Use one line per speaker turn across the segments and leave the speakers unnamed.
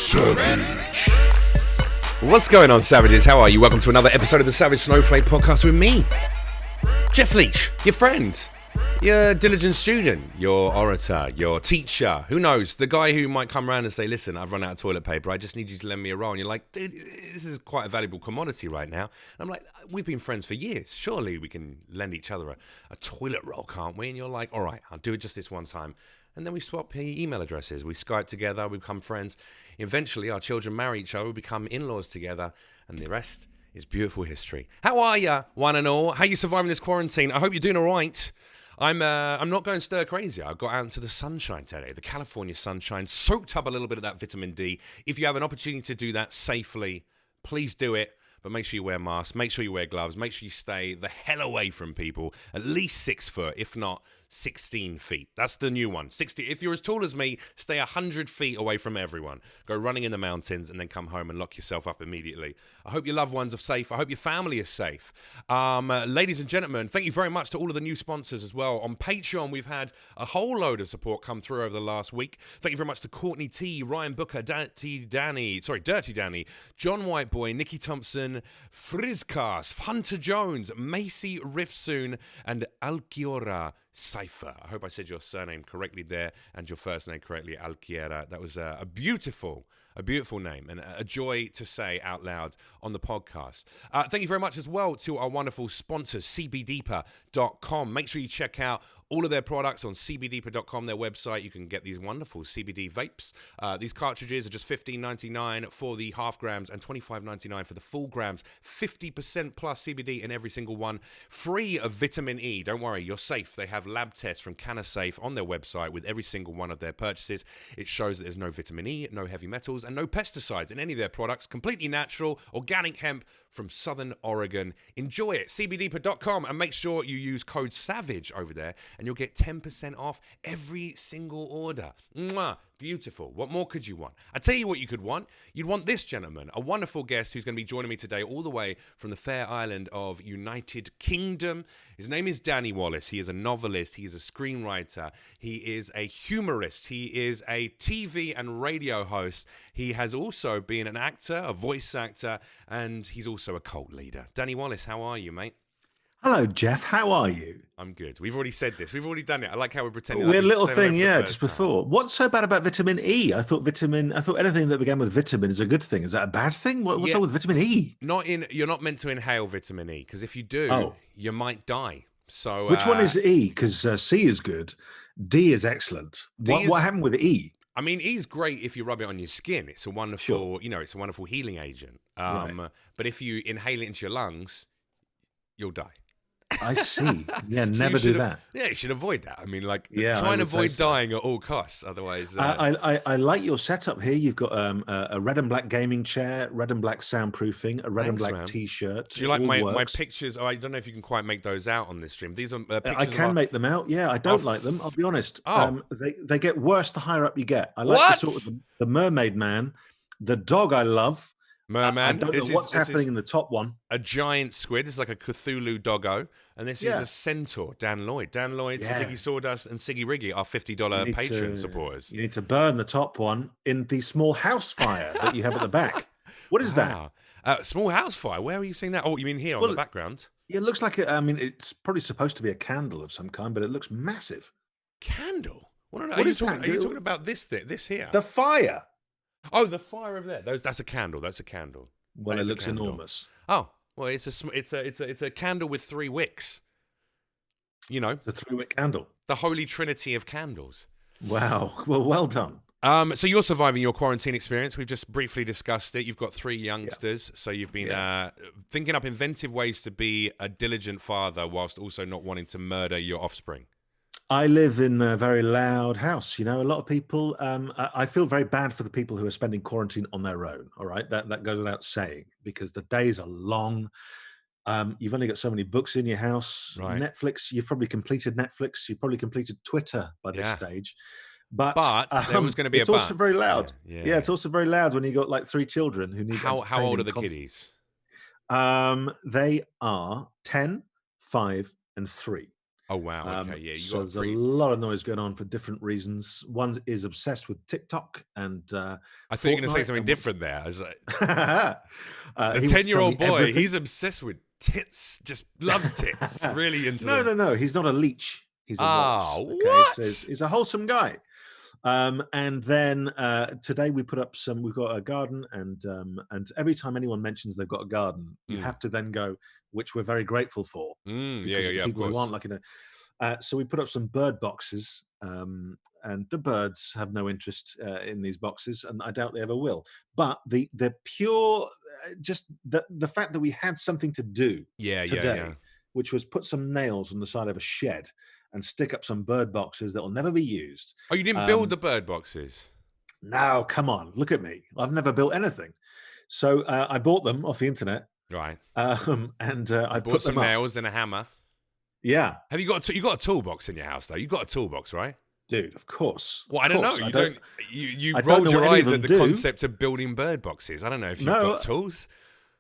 Savage. What's going on, Savages? How are you? Welcome to another episode of the Savage Snowflake podcast with me, Jeff Leach, your friend, your diligent student, your orator, your teacher, who knows, the guy who might come around and say, listen, I've run out of toilet paper, I just need you to lend me a roll. And you're like, dude, this is quite a valuable commodity right now. And I'm like, we've been friends for years. Surely we can lend each other a toilet roll, can't we? And you're like, all right, I'll do it just this one time. And then we swap email addresses. We Skype together. We become friends. Eventually, our children marry each other. We become in-laws together. And the rest is beautiful history. How are you, one and all? How are you surviving this quarantine? I hope you're doing all right. I'm not going stir crazy. I got out into the sunshine today, the California sunshine, soaked up a little bit of that vitamin D. If you have an opportunity to do that safely, please do it. But make sure you wear masks. Make sure you wear gloves. Make sure you stay the hell away from people. At least 6 foot, if not 16 feet. That's the new one. 60. If you're as tall as me, stay 100 feet away from everyone. Go running in the mountains and then come home and lock yourself up immediately. I hope your loved ones are safe. I hope your family is safe. Ladies and gentlemen, thank you very much to all of the new sponsors as well. On Patreon, we've had a whole load of support come through over the last week. Thank you very much to Courtney T, Ryan Booker, Dirty Danny, John Whiteboy, Nikki Thompson, Frizcast, Hunter Jones, Macy Riffsoon, and Alkiora Cypher. I hope I said your surname correctly there and your first name correctly, Alkiera. That was a beautiful name and a joy to say out loud on the podcast. Thank you very much as well to our wonderful sponsors, cbdeeper.com. Make sure you check out all of their products on cbdeeper.com, their website. You can get these wonderful CBD vapes. These cartridges are just $15.99 for the half grams and $25.99 for the full grams. 50% plus CBD in every single one. Free of vitamin E. Don't worry, you're safe. They have lab tests from CanaSafe on their website with every single one of their purchases. It shows that there's no vitamin E, no heavy metals, and no pesticides in any of their products. Completely natural, organic hemp from Southern Oregon. Enjoy it. cbdeeper.com, and make sure you use code SAVAGE over there and you'll get 10% off every single order. Mwah. Beautiful. What more could you want? I tell you what you could want. You'd want this gentleman, a wonderful guest who's going to be joining me today all the way from the fair island of United Kingdom. His name is Danny Wallace. He is a novelist. He is a screenwriter. He is a humorist. He is a TV and radio host. He has also been an actor, a voice actor, and he's also a cult leader. Danny Wallace, how are you, mate?
Hello, Jeff. How are you?
I'm good. We've already said this. We've already done it. I like how we're pretending.
Weird little thing, yeah, just before. What's so bad about vitamin E? I thought anything that began with vitamin is a good thing. Is that a bad thing? What's wrong with vitamin E?
You're not meant to inhale vitamin E, because if you do, you might die. So
which one is E? Because C is good. D is excellent. What happened with E?
I mean, E's great if you rub it on your skin. It's a wonderful, it's a wonderful healing agent. Right. But if you inhale it into your lungs, you'll die.
I see. Yeah, never do that.
Yeah, you should avoid that. I mean, try and avoid dying at all costs. Otherwise,
I like your setup here. You've got a red and black gaming chair, red and black soundproofing, a red and black T-shirt.
Do you like my pictures? Oh, I don't know if you can quite make those out on this stream. These are pictures.
I can make them out. Yeah, I don't like them. I'll be honest. They get worse the higher up you get. I like the mermaid man, the dog I love.
Merman.
I don't know what's happening in the top one.
A giant squid. It's like a Cthulhu doggo. And this is a centaur, Dan Lloyd. Dan Lloyd, Ziggy Sawdust, and Siggy Riggy are $50 Patreon supporters.
You need to burn the top one in the small house fire that you have at the back. What is that?
Small house fire? Where are you seeing that? Oh, you mean here on the background?
It looks like, it's probably supposed to be a candle of some kind, but it looks massive.
Candle? Are you talking about this here?
The fire.
Oh, the fire over there. That's a candle. That's a candle.
Well, it looks enormous.
Oh, well, it's a candle with 3 wicks. You know,
it's a 3-wick candle.
The holy trinity of candles.
Wow. Well done.
So you're surviving your quarantine experience. We've just briefly discussed it. You've got 3 youngsters, so you've been thinking up inventive ways to be a diligent father whilst also not wanting to murder your offspring.
I live in a very loud house. You know, a lot of people, I feel very bad for the people who are spending quarantine on their own. All right. That goes without saying, because the days are long. You've only got so many books in your house. Right. Netflix, you've probably completed Netflix. You've probably completed Twitter by this stage. But
there was going to be
it's also very loud. Yeah, it's also very loud when you got like 3 children who need
How old are the kiddies?
They are 10, 5, and 3.
Oh wow. Okay. Yeah. You
So
got
there's a
pretty.
lot of noise going on for different reasons. One is obsessed with TikTok and
I thought you were going to say
Fortnite,
something
and wants
different there. I was like, the
he wants to tell
10-year-old
me
boy,
everything.
he's obsessed with tits. Just loves tits. Really into
No,
them.
no, no. He's not a leech. He's a
Ah,
Wallace. Okay, so
what?
he's a wholesome guy. And then today we put up some. We've got a garden, and every time anyone mentions they've got a garden, you have to then go, which we're very grateful for,
Yeah,
because
yeah,
of the
yeah. Of
people who aren't
course.
like so we put up some bird boxes, and the birds have no interest in these boxes, and I doubt they ever will. But the pure, just the fact that we had something to do
Yeah, yeah, yeah.
today, which was put some nails on the side of a shed and stick up some bird boxes that will never be used.
Oh, you didn't build
Um,
the bird boxes,
Now, come on, look at me. I've never built anything. So I bought them off the internet,
right?
and
You
I
bought
put
some
them up.
nails and a hammer.
Yeah,
Have you got you got a toolbox in your house though? You got a toolbox, right?
dude, of course,
Well,
of
I don't know.
course.
You don't. You
I don't
rolled
know what
your
any of
eyes
them
at the
do.
concept of building bird boxes. I don't know if you've got
No,
tools.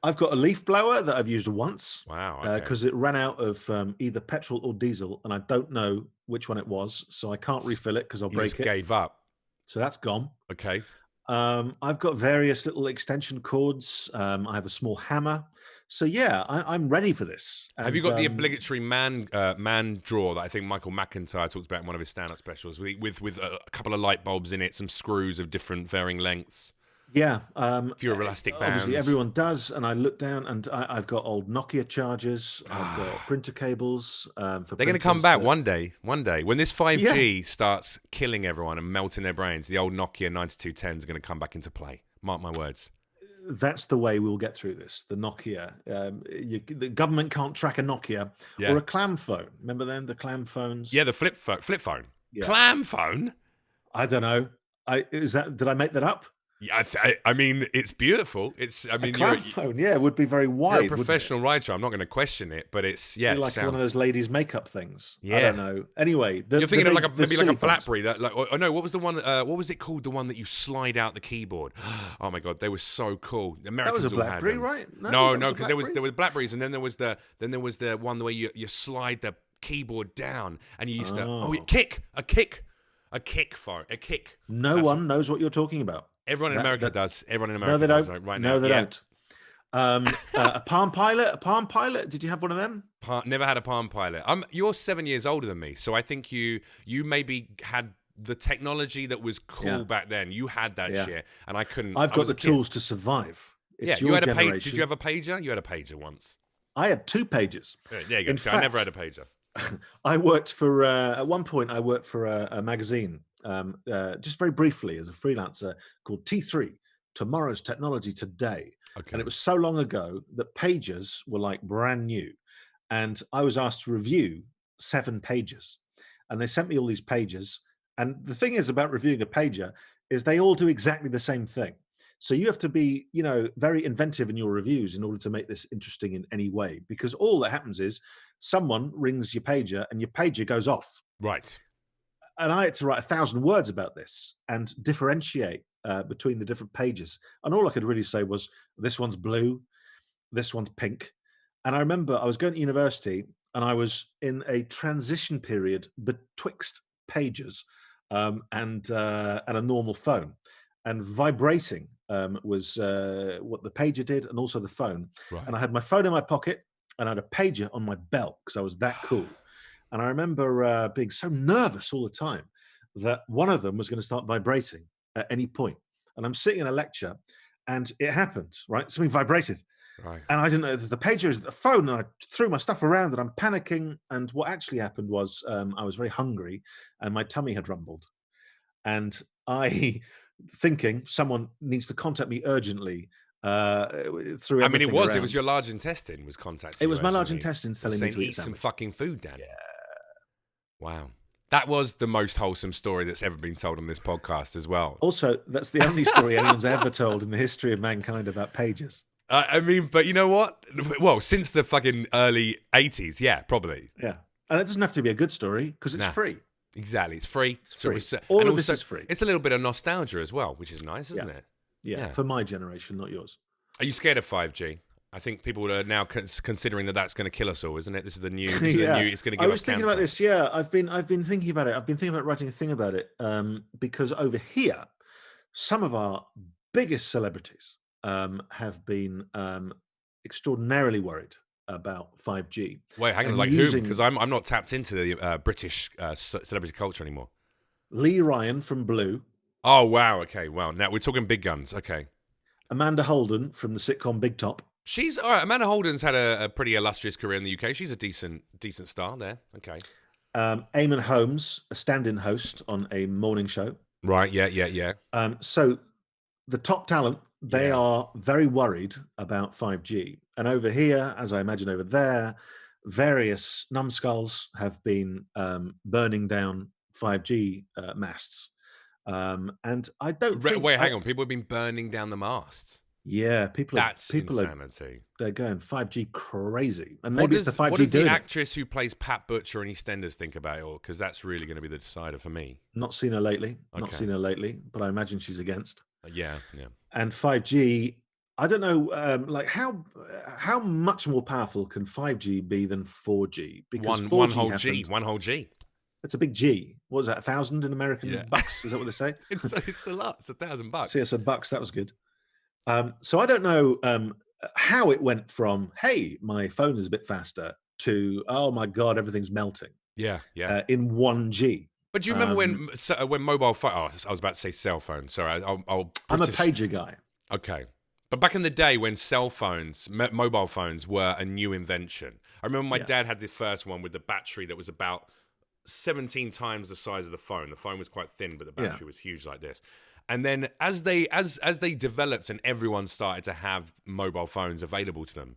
I've got a leaf blower that I've used once
Wow. Okay.
because it ran out of either petrol or diesel, and I don't know which one it was, so I can't refill it because I'll
You just
break it.
gave up.
So that's gone.
Okay.
I've got various little extension cords. I have a small hammer. So yeah, I'm ready for this.
Have you
And
got the obligatory man drawer that I think Michael McIntyre talks about in one of his stand-up specials, with a couple of light bulbs in it, some screws of different varying lengths,
yeah,
a few elastic
obviously
bands?
everyone does. And I look down, and I've got old Nokia chargers. I've got printer cables for
They're going to come
printers.
back one day. One day, when this 5G
Yeah,
starts killing everyone and melting their brains, the old Nokia 9210s are going to come back into play. Mark my words.
that's the way we'll get through this. The Nokia. The government can't track a Nokia or
Yeah.
a clam phone. Remember them, the clam phones?
Yeah, the flip phone.
Yeah.
Clam phone?
I don't know. Did I make that up?
Yeah, I mean, it's beautiful. I
A
mean,
clam phone, yeah, would be very
you're a
wide, wouldn't it?
professional writer. I'm not going to question it, but
Be
it
like one of
sounds.
those ladies' makeup things. I
Yeah.
don't know. Anyway,
You're thinking of maybe like
silly
a
phones.
BlackBerry. Oh no, what was the one? What was it called? The one that you slide out the keyboard. Oh my god, they were so cool. The
That was
Americans
a
all had
BlackBerry,
them.
right?
No,
That was
no,
a
because
BlackBerry.
there were Blackberries, and then there was the one where you slide the keyboard down, and you used to
Oh.
a kick phone, a kick.
No
That's
one knows what you're talking about.
everyone in
That
America
that
does. Everyone in
No,
America
they
does
don't.
right now.
No, they
Yeah.
don't. A Palm Pilot. A Palm Pilot. Did you have one of them?
Never had a Palm Pilot. You're 7 years older than me, so I think you maybe had the technology that was cool
Yeah.
back then. You had that
Yeah.
shit, and I couldn't.
I've
I
got
was
the
a kid.
tools to survive.
Yeah,
It's
you
your
had a page.
generation.
Did you have a pager? You had a pager once.
I had 2 pages.
There you go.
In
See, I never had
fact,
a pager.
I worked for at one point. I worked for a magazine, just very briefly as a freelancer called T3, Tomorrow's Technology Today,
Okay.
and it was so long ago that pages were like brand new, and I was asked to review 7 pages, and they sent me all these pages. And the thing is about reviewing a pager is they all do exactly the same thing. So you have to be, very inventive in your reviews in order to make this interesting in any way, because all that happens is someone rings your pager and your pager goes off.
Right.
And I had to write 1,000 words about this and differentiate between the different pages. And all I could really say was, this one's blue, this one's pink. And I remember I was going to university and I was in a transition period betwixt pages and a normal phone. And vibrating was what the pager did, and also the phone.
Right.
And I had my phone in my pocket, and I had a pager on my belt because I was that cool. And I remember being so nervous all the time that one of them was going to start vibrating at any point. And I'm sitting in a lecture, and it happened. Right, something vibrated,
Right.
and I didn't know that the pager is the phone. And I threw my stuff around, and I'm panicking. And what actually happened was I was very hungry, and my tummy had rumbled, and I. Thinking someone needs to contact me urgently through.
I mean, it was
around.
your large intestine was contacting.
It was
you
my large
urgently.
intestines
It
telling
was
me
saying,
to eat
eat some
sandwich.
fucking food, Dan.
Yeah.
Wow. That was the most wholesome story that's ever been told on this podcast as well.
Also, that's the only story anyone's ever told in the history of mankind about pages.
I mean, but you know what? Well, since the fucking early 80s, yeah, probably.
Yeah, and it doesn't have to be a good story because it's
Nah.
free.
Exactly. It's free.
It's free.
So
All
and
of this
also,
is free.
It's a little bit of nostalgia as well, which is nice, isn't it?
Yeah,
Yeah.
for my generation, not yours.
Are you scared of 5G? I think people are now considering that that's going to kill us all, isn't it? This is the new.
Yeah.
It's going to give us cancer.
I was thinking about this. Yeah, I've been thinking about it. I've been thinking about writing a thing about it because over here, some of our biggest celebrities have been extraordinarily worried about 5G.
Wait, hang on,
and
like whom? Because I'm not tapped into the British celebrity culture anymore.
Lee Ryan from Blue.
Oh wow, okay, wow. Now we're talking big guns. Okay.
Amanda Holden from the sitcom Big Top.
She's all right. Amanda Holden's had a pretty illustrious career in the UK. She's a decent star there. Okay.
Eamon Holmes, a stand-in host on a morning show.
Right. Yeah.
So the top talent, they are very worried about 5G. And over here, as I imagine over there, various numbskulls have been burning down 5G masts. And I don't think...
Wait, hang on. People have been burning down the masts.
Yeah,
That's insanity.
They're going 5G crazy. And maybe it's the 5G
What does the
doing
actress who plays Pat Butcher in EastEnders think about it all? Because that's really going to be the decider for me.
Not seen her lately.
Okay.
Not seen her lately, but I imagine she's against.
Yeah.
And 5G, I don't know, like how much more powerful can 5G be than 4G? Because
one whole G.
It's a big G. What was that? 1,000 in American bucks? Is that what they say?
It's a lot. It's $1,000.
See, it's a bucks. That was good. So I don't know how it went from, hey, my phone is a bit faster, to, oh my God, everything's melting.
Yeah.
In 1G.
But do you remember when mobile phone? Oh, I was about to say cell phone. Sorry, I'm
a pager guy.
Okay, but back in the day when cell phones, mobile phones were a new invention. I remember my dad had this first one with the battery that was about 17 times the size of the phone. The phone was quite thin, but the battery was huge like this. And then as they developed and everyone started to have mobile phones available to them,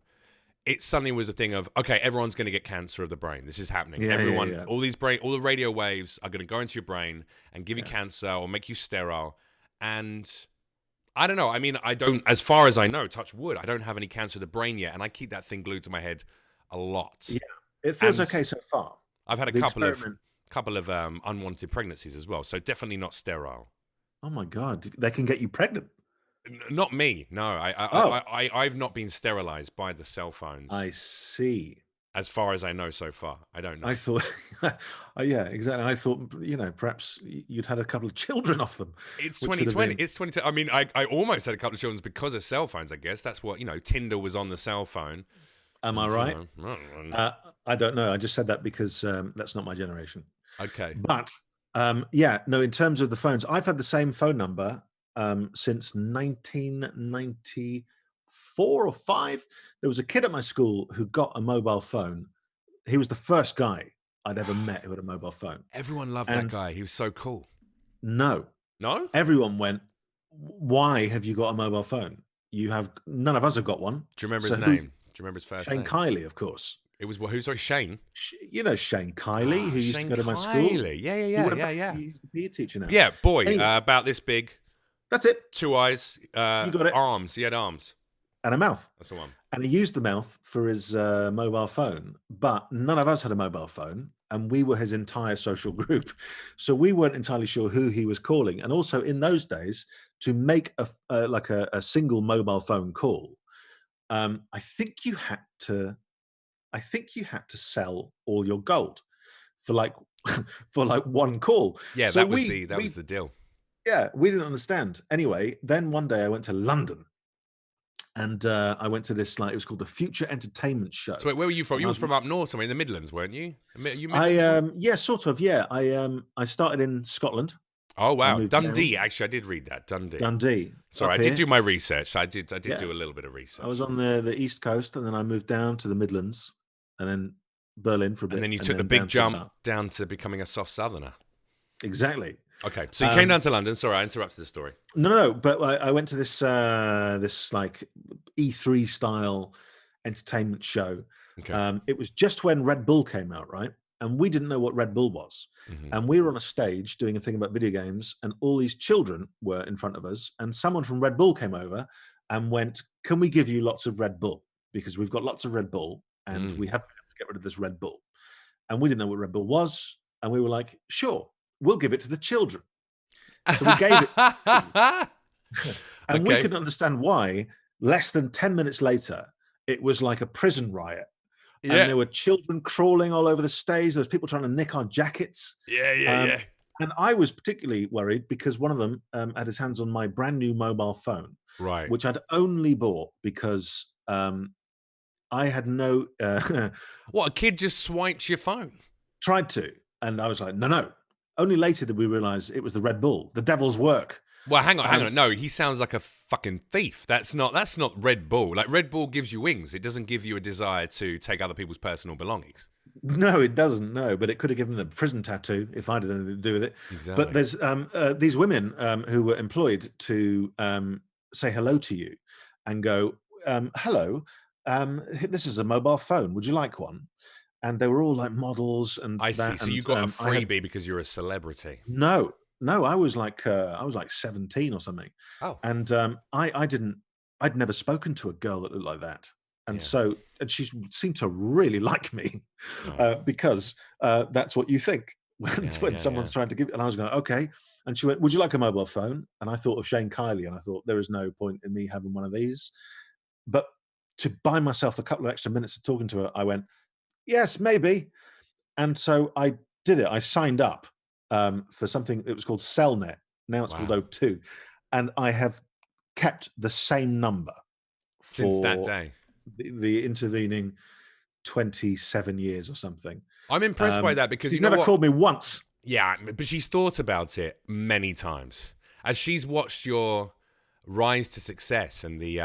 it suddenly was a thing of, okay, everyone's going to get cancer of the brain. This is happening. All the radio waves are going to go into your brain and give you cancer or make you sterile. And I don't know. I mean, I don't, as far as I know, touch wood, I don't have any cancer of the brain yet. And I keep that thing glued to my head a lot.
Yeah, it feels okay so far.
I've had a couple of unwanted pregnancies as well. So definitely not sterile.
Oh my God, they can get you pregnant.
Not me. No, I've not been sterilized by the cell phones.
I see.
As far as I know so far, I don't know.
I thought, yeah, exactly. I thought, perhaps you'd had a couple of children off them.
It's 2020. It's 2020. I mean, I almost had a couple of children because of cell phones. I guess that's what Tinder was on the cell phone.
Am I right? I don't know. I just said that because that's not my generation.
Okay,
but in terms of the phones, I've had the same phone number since 1994 or 5. There was a kid at my school who got a mobile phone. He was the first guy I'd ever met who had a mobile phone.
Everyone loved that guy. He was so cool.
No. Everyone went, why have you got a mobile phone? None of us have got one.
Do you remember his name? Do you remember his first name?
Shane Kiley, of course.
It was who? Sorry, Shane.
Shane Kiley, who used to go to my school.
Yeah.
He's the PE teacher now.
Yeah, boy, about this big.
That's it.
2 eyes.
You got it.
Arms. He had arms
and a mouth.
That's the one.
And he used the mouth for his mobile phone, but none of us had a mobile phone, and we were his entire social group, so we weren't entirely sure who he was calling. And also, in those days, to make a single mobile phone call, I think you had to sell all your gold for like one call.
Yeah, so that was the deal.
Yeah, we didn't understand. Anyway, then one day I went to London, and I went to this, it was called the Future Entertainment Show.
So wait, where were you from? You was from up north, somewhere in the Midlands, weren't you?
Yeah, sort of. Yeah, I started in Scotland.
Oh wow, Dundee. Down. Actually, I did read that. Dundee. Sorry, I did do my research. I did do a little bit of research.
I was on the East Coast, and then I moved down to the Midlands, and then Berlin for a bit.
And then you took the big jump down to becoming a soft southerner.
Exactly.
Okay, so you came down to London. Sorry, I interrupted the story.
No, but I went to this like E3 style entertainment show.
Okay.
It was just when Red Bull came out, right? And we didn't know what Red Bull was. Mm-hmm. And we were on a stage doing a thing about video games, and all these children were in front of us. And someone from Red Bull came over and went, "Can we give you lots of Red Bull? Because we've got lots of Red Bull, and we have to get rid of this Red Bull." And we didn't know what Red Bull was, and we were like, "Sure, we'll give it to the children." So we gave it to them. And we couldn't understand why. Less than 10 minutes later, it was like a prison riot. And
Yeah.
there were children crawling all over the stage. There was people trying to nick our jackets.
Yeah, yeah,
Um,
yeah.
and I was particularly worried because one of them had his hands on my brand new mobile phone,
Right.
which I'd only bought because I had no
What, a kid just swiped your phone?
tried to, and I was like, no, no. Only later did we realize it was the Red Bull, the devil's work.
Well, hang on, hang
Um,
on. No, he sounds like a fucking thief. That's not Red Bull. Like, Red Bull gives you wings. It doesn't give you a desire to take other people's personal belongings.
No, it doesn't. No, but it could have given them a prison tattoo if I'd had anything to do with it.
Exactly.
But there's these women who were employed to say hello to you and go, "Hello, this is a mobile phone. Would you like one?" And they were all like models and
I see.
that.
So you
And
got a
I had
freebie because you're a celebrity.
no, no. I was like 17 or something,
Oh,
and I didn't. I'd never spoken to a girl that looked like that. And
yeah.
so, and she seemed to really like me
Right.
because that's what you think when,
Yeah,
when
yeah,
someone's
yeah.
trying to give. And I was going, okay. And she went, "Would you like a mobile phone?" And I thought of Shane Kiley, and I thought there is no point in me having one of these. But to buy myself a couple of extra minutes of talking to her, I went, "Yes, maybe." And so I did it. I signed up for something that was called Cellnet. Now it's called
Wow.
O2, and I have kept the same number
Since that
for
day.
the intervening 27 years or something.
I'm impressed by that because
She's
you know
never
what?
called me once.
Yeah, but she's thought about it many times. As she's watched your rise to success and the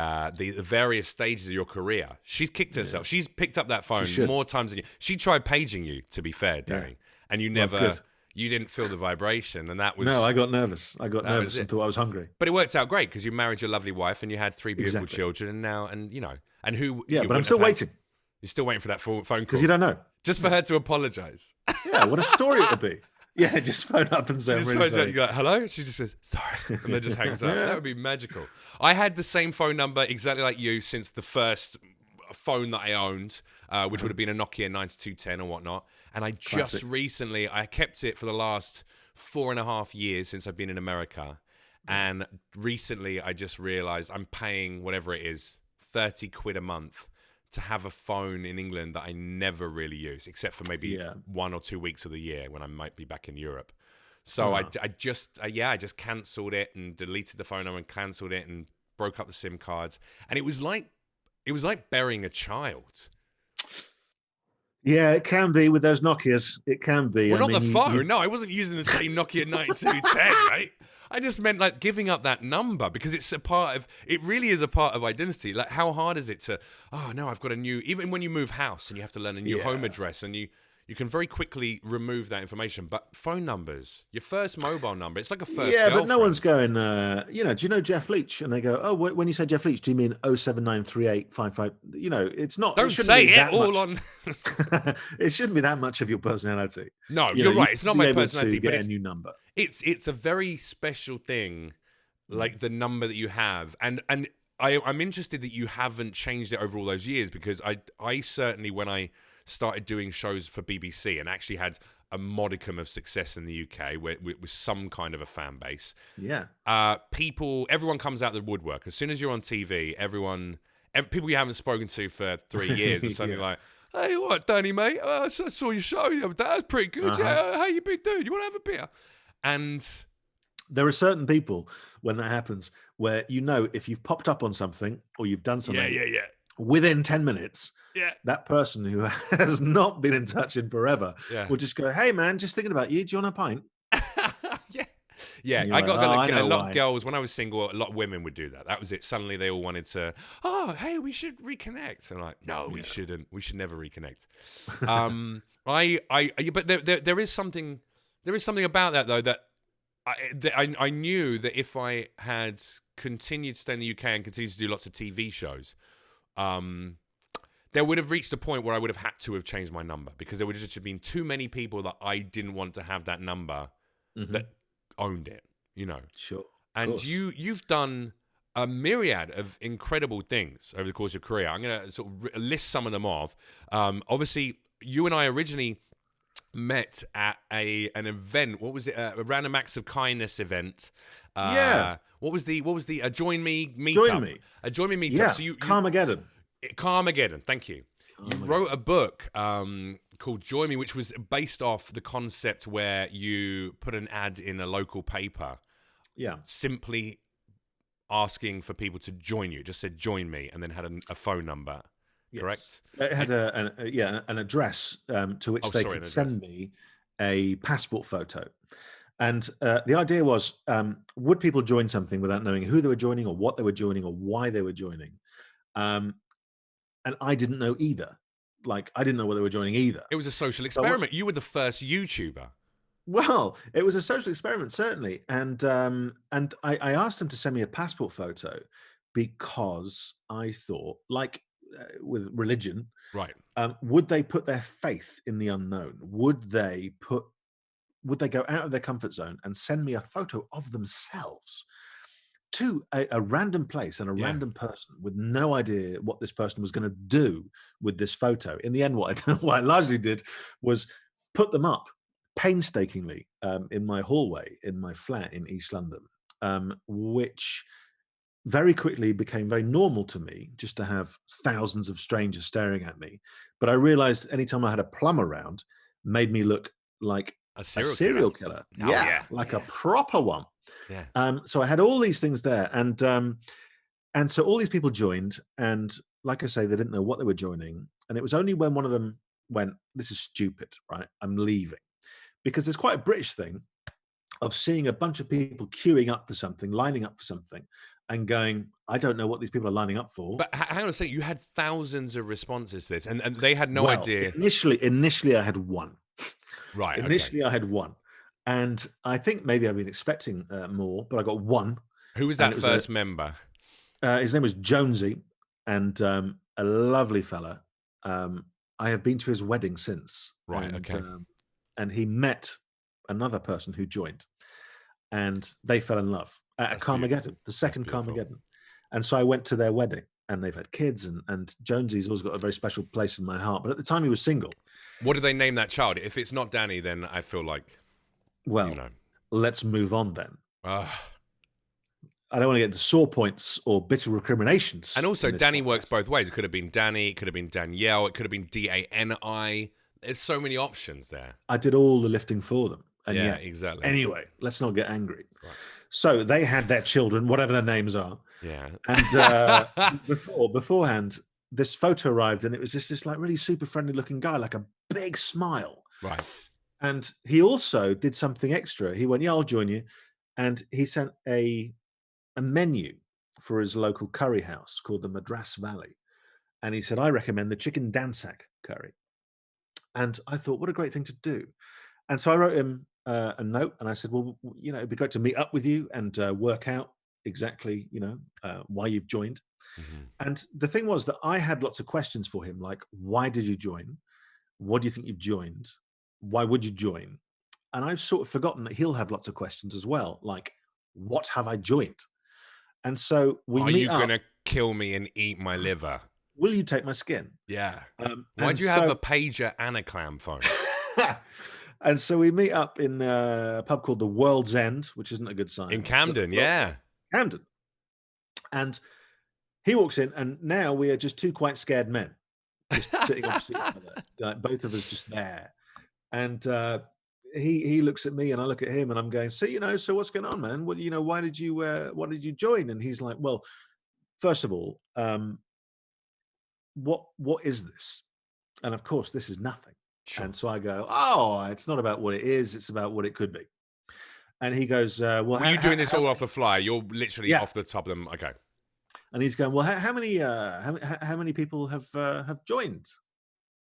various stages of your career, she's kicked herself. She's picked up that
She
phone
should.
more times than you. She tried paging you, to be fair, Danny, and you
Well, good.
you didn't feel the vibration, and that was
No, I got nervous. I got
that was
nervous and
it.
thought I was hungry.
But it worked out great because you married your lovely wife and you had 3 beautiful
Exactly.
children, and now, and you know, and who?
Yeah,
you
but I'm
wouldn't
still
have had-
waiting
You're still waiting for that phone
because
call,
you don't know.
just for her to apologize.
Yeah, what a story it would be. Yeah, just phone up and say,
She
"I'm
just
really
phones out,
sorry."
you go, hello? She just says, sorry. And then just hangs up. That would be magical. I had the same phone number exactly like you since the first phone that I owned, which would have been a Nokia 9210 or whatnot. And I just
Classic.
recently, I kept it for the last 4.5 years since I've been in America. And recently I just realized I'm paying whatever it is, 30 quid a month to have a phone in England that I never really use, except for maybe 1 or 2 weeks of the year when I might be back in Europe. So I just cancelled it and deleted the phone number and cancelled it and broke up the SIM cards. And it was like burying a child.
Yeah, it can be with those Nokias. It can be.
Well,
I
not the
mean,
phone. No, I wasn't using the same Nokia 9210, right? I just meant like giving up that number because it's a part of, it really is a part of identity. Like how hard is it to, oh no, I've got a new, even when you move house and you have to learn a new home address and you can very quickly remove that information. But phone numbers, your first mobile number, it's like a first
yeah, but no one's
girlfriend.
going, do you know Jeff Leach? And they go, oh, when you say Jeff Leach, do you mean 0793855? It's not.
Don't
It shouldn't
say
be
it
that
all
much.
on.
It shouldn't be that much of your personality.
No,
You know,
you're
you
right. It's
should
not
be
my
able
personality,
to
but
get a new number.
it's a very special thing, like the number that you have, and I'm interested that you haven't changed it over all those years because I certainly, when I started doing shows for BBC and actually had a modicum of success in the UK where with some kind of a fan base,
Yeah.
everyone comes out of the woodwork as soon as you're on TV. People you haven't spoken to for 3 years are suddenly like, hey, what, Danny, mate? I saw your show the other day. That's pretty good. Yeah, how you been doing? You want to have a beer? And
There are certain people when that happens where if you've popped up on something or you've done something
yeah.
within 10 minutes,
Yeah.
that person who has not been in touch in forever
Yeah.
will just go, hey, man, just thinking about you. Do you want a pint?
Yeah.
And you're
I
like,
got
"Oh, I
a
know
lot
why."
of girls when I was single. A lot of women would do that. That was it. Suddenly they all wanted to. Oh, hey, we should reconnect. I'm like, no, we shouldn't. We should never reconnect. But there is something. There is something about that though that I knew that if I had continued to stay in the UK and continued to do lots of TV shows, there would have reached a point where I would have had to have changed my number because there would have just been too many people that I didn't want to have that number that owned it,
Sure.
And you've done a myriad of incredible things over the course of your career. I'm going to sort of list some of them off. Obviously, you and I originally met at an event. What was it? A Random Acts of Kindness event.
Yeah.
What was the Join Me meetup?
Join Me.
A Join Me meetup.
Yeah.
So you
Carmageddon.
Carmageddon, thank you. You
Armageddon.
wrote a book called Join Me, which was based off the concept where you put an ad in a local paper
Yeah.
simply asking for people to join you. It just said join me and then had a phone number,
Yes.
correct?
It had
And,
an address to which
oh,
they
sorry, an
could
address.
send me a passport photo. And the idea was, would people join something without knowing who they were joining or what they were joining or why they were joining? Um, and I didn't know either. Like, I didn't know what they were joining either.
It was a social
So what,
experiment. You were the first YouTuber.
well, it was a social experiment, certainly. And I asked them to send me a passport photo because I thought, like with religion,
Right.
would they put their faith in the unknown? Would they go out of their comfort zone and send me a photo of themselves to a random place and a
Yeah.
random person with no idea what this person was going to do with this photo? In the end, what I largely did was put them up painstakingly in my hallway in my flat in East London, which very quickly became very normal to me just to have thousands of strangers staring at me. But I realized anytime I had a plum around, made me look like
A
a
serial killer.
serial killer.
Oh,
Yeah,
yeah.
like a
Yeah.
proper one.
Yeah.
So I had all these things there, and so all these people joined, and like I say, they didn't know what they were joining, and it was only when one of them went, "This is stupid, right? I'm leaving," because there's quite a British thing of seeing a bunch of people queuing up for something, lining up for something, and going, "I don't know what these people are lining up for."
But hang on a second. You had thousands of responses to this, and they had no
Well,
idea.
initially I had one.
Right. Okay.
Initially I had one, and I think maybe I've been expecting more, but I got one,
Who was
and
that
it was a
first member?
his name was Jonesy, and a lovely fella. I have been to his wedding since,
Right. Okay.
and he met another person who joined, and they fell in love at
That's beautiful.
Carmageddon, the
That's
second
beautiful.
Carmageddon. And so I went to their wedding, and they've had kids, and Jonesy's always got a very special place in my heart. But at the time, he was single.
What do they name that child? If it's not Danny, then I feel like, you
Well,
know.
let's move on then.
Uh,
I don't want to get into sore points or bitter
and
recriminations
also,
in this
Danny works
podcast.
both ways. It could have been Danny. It could have been Danielle. It could have been Dani. There's so many options there.
I did all the lifting for them, and
Yeah,
yet,
exactly.
anyway, let's not get angry.
Right.
So they had their children, whatever their names are,
Yeah.
and beforehand, this photo arrived, and it was just this like really super friendly looking guy, like a big smile.
Right.
And he also did something extra. He went, "Yeah, I'll join you," and he sent a menu for his local curry house called the Madras Valley, and he said, "I recommend the chicken dansak curry." And I thought, what a great thing to do. And so I wrote him a note, and I said, "Well, it'd be great to meet up with you and work out exactly, why you've joined."
Hmm.
And the thing was that I had lots of questions for him, like, "Why did you join? What do you think you've joined? Why would you join?" And I've sort of forgotten that he'll have lots of questions as well, like, "What have I joined?" And so we
Are
meet
you
up.
gonna kill me and eat my liver?
Will you take my skin?
Yeah.
And
Why'd you have a
so,
pager and a clam phone?
and so we meet up in a pub called the World's End, which isn't a good
In
sign. But
Camden, yeah.
Camden. And he walks in, and now we are just two quite scared men, just sitting opposite each other, like both of us just there. And he looks at me, and I look at him, and I'm going, "So so what's going on, man? Why did you join?" And he's like, "Well, first of all, what is this?" And of course, this is nothing.
Sure.
And so I go, "Oh, it's not about what it is; it's about what it could be." And he goes, "Well,
Were you doing this all off the fly? You're literally
yeah."
off the top of them. Okay.
And he's going, "Well, how many people have joined?"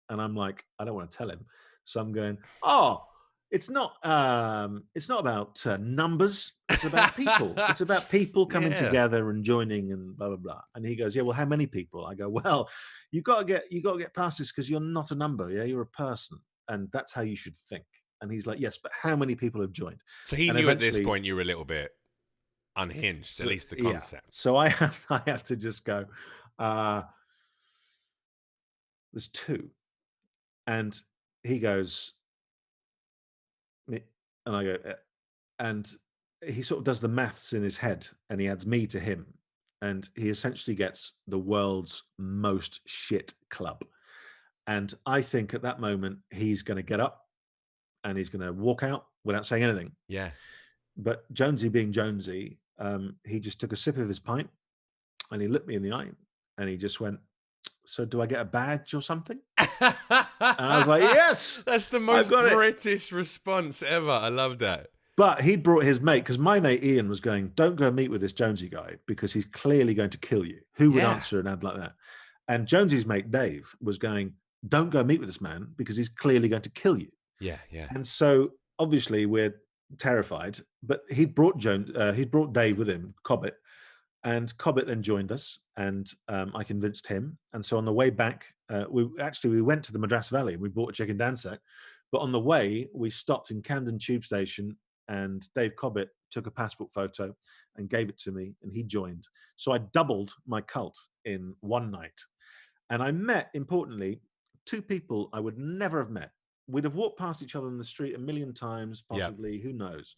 And I'm like, I don't want to tell him. So I'm going, "Oh, it's not about numbers. It's about people. It's about people coming
Yeah.
together and joining and blah blah blah." And he goes, "Yeah, well, how many people?" I go, "Well, you got to get past this because you're not a number. Yeah, you're a person, and that's how you should think." And he's like, "Yes, but how many people have joined?"
So he
And
knew at this
eventually,
point you were a little bit unhinged, at
so,
least the
yeah.
concept.
So I have to just go. Uh, there's two, and he goes, "Me," and I go, and he sort of does the maths in his head, and he adds me to him, and he essentially gets the world's most shit club. And I think at that moment he's going to get up and he's going to walk out without saying anything.
Yeah.
But Jonesy, being Jonesy, he just took a sip of his pint and he looked me in the eye and he just went, "So do I get a badge or something?" And I was like, "Yes,
That's the
I've
most
got it."
British response ever. I love that.
But he brought his mate, because my mate Ian was going, "Don't go meet with this Jonesy guy because he's clearly going to kill you. Who would
Yeah.
answer an ad like that?" And Jonesy's mate Dave was going, "Don't go meet with this man because he's clearly going to kill you."
Yeah. Yeah.
And so obviously we're terrified. But he'd brought Dave with him, Cobbett, and Cobbett then joined us, and I convinced him. And so on the way back, we went to the Madras Valley and we bought a chicken dansak. But on the way, we stopped in Camden Tube Station, and Dave Cobbett took a passport photo and gave it to me, and he joined. So I doubled my cult in one night, and I met, importantly, two people I would never have met. We'd have walked past each other in the street a million times,
Yeah.
possibly, who knows?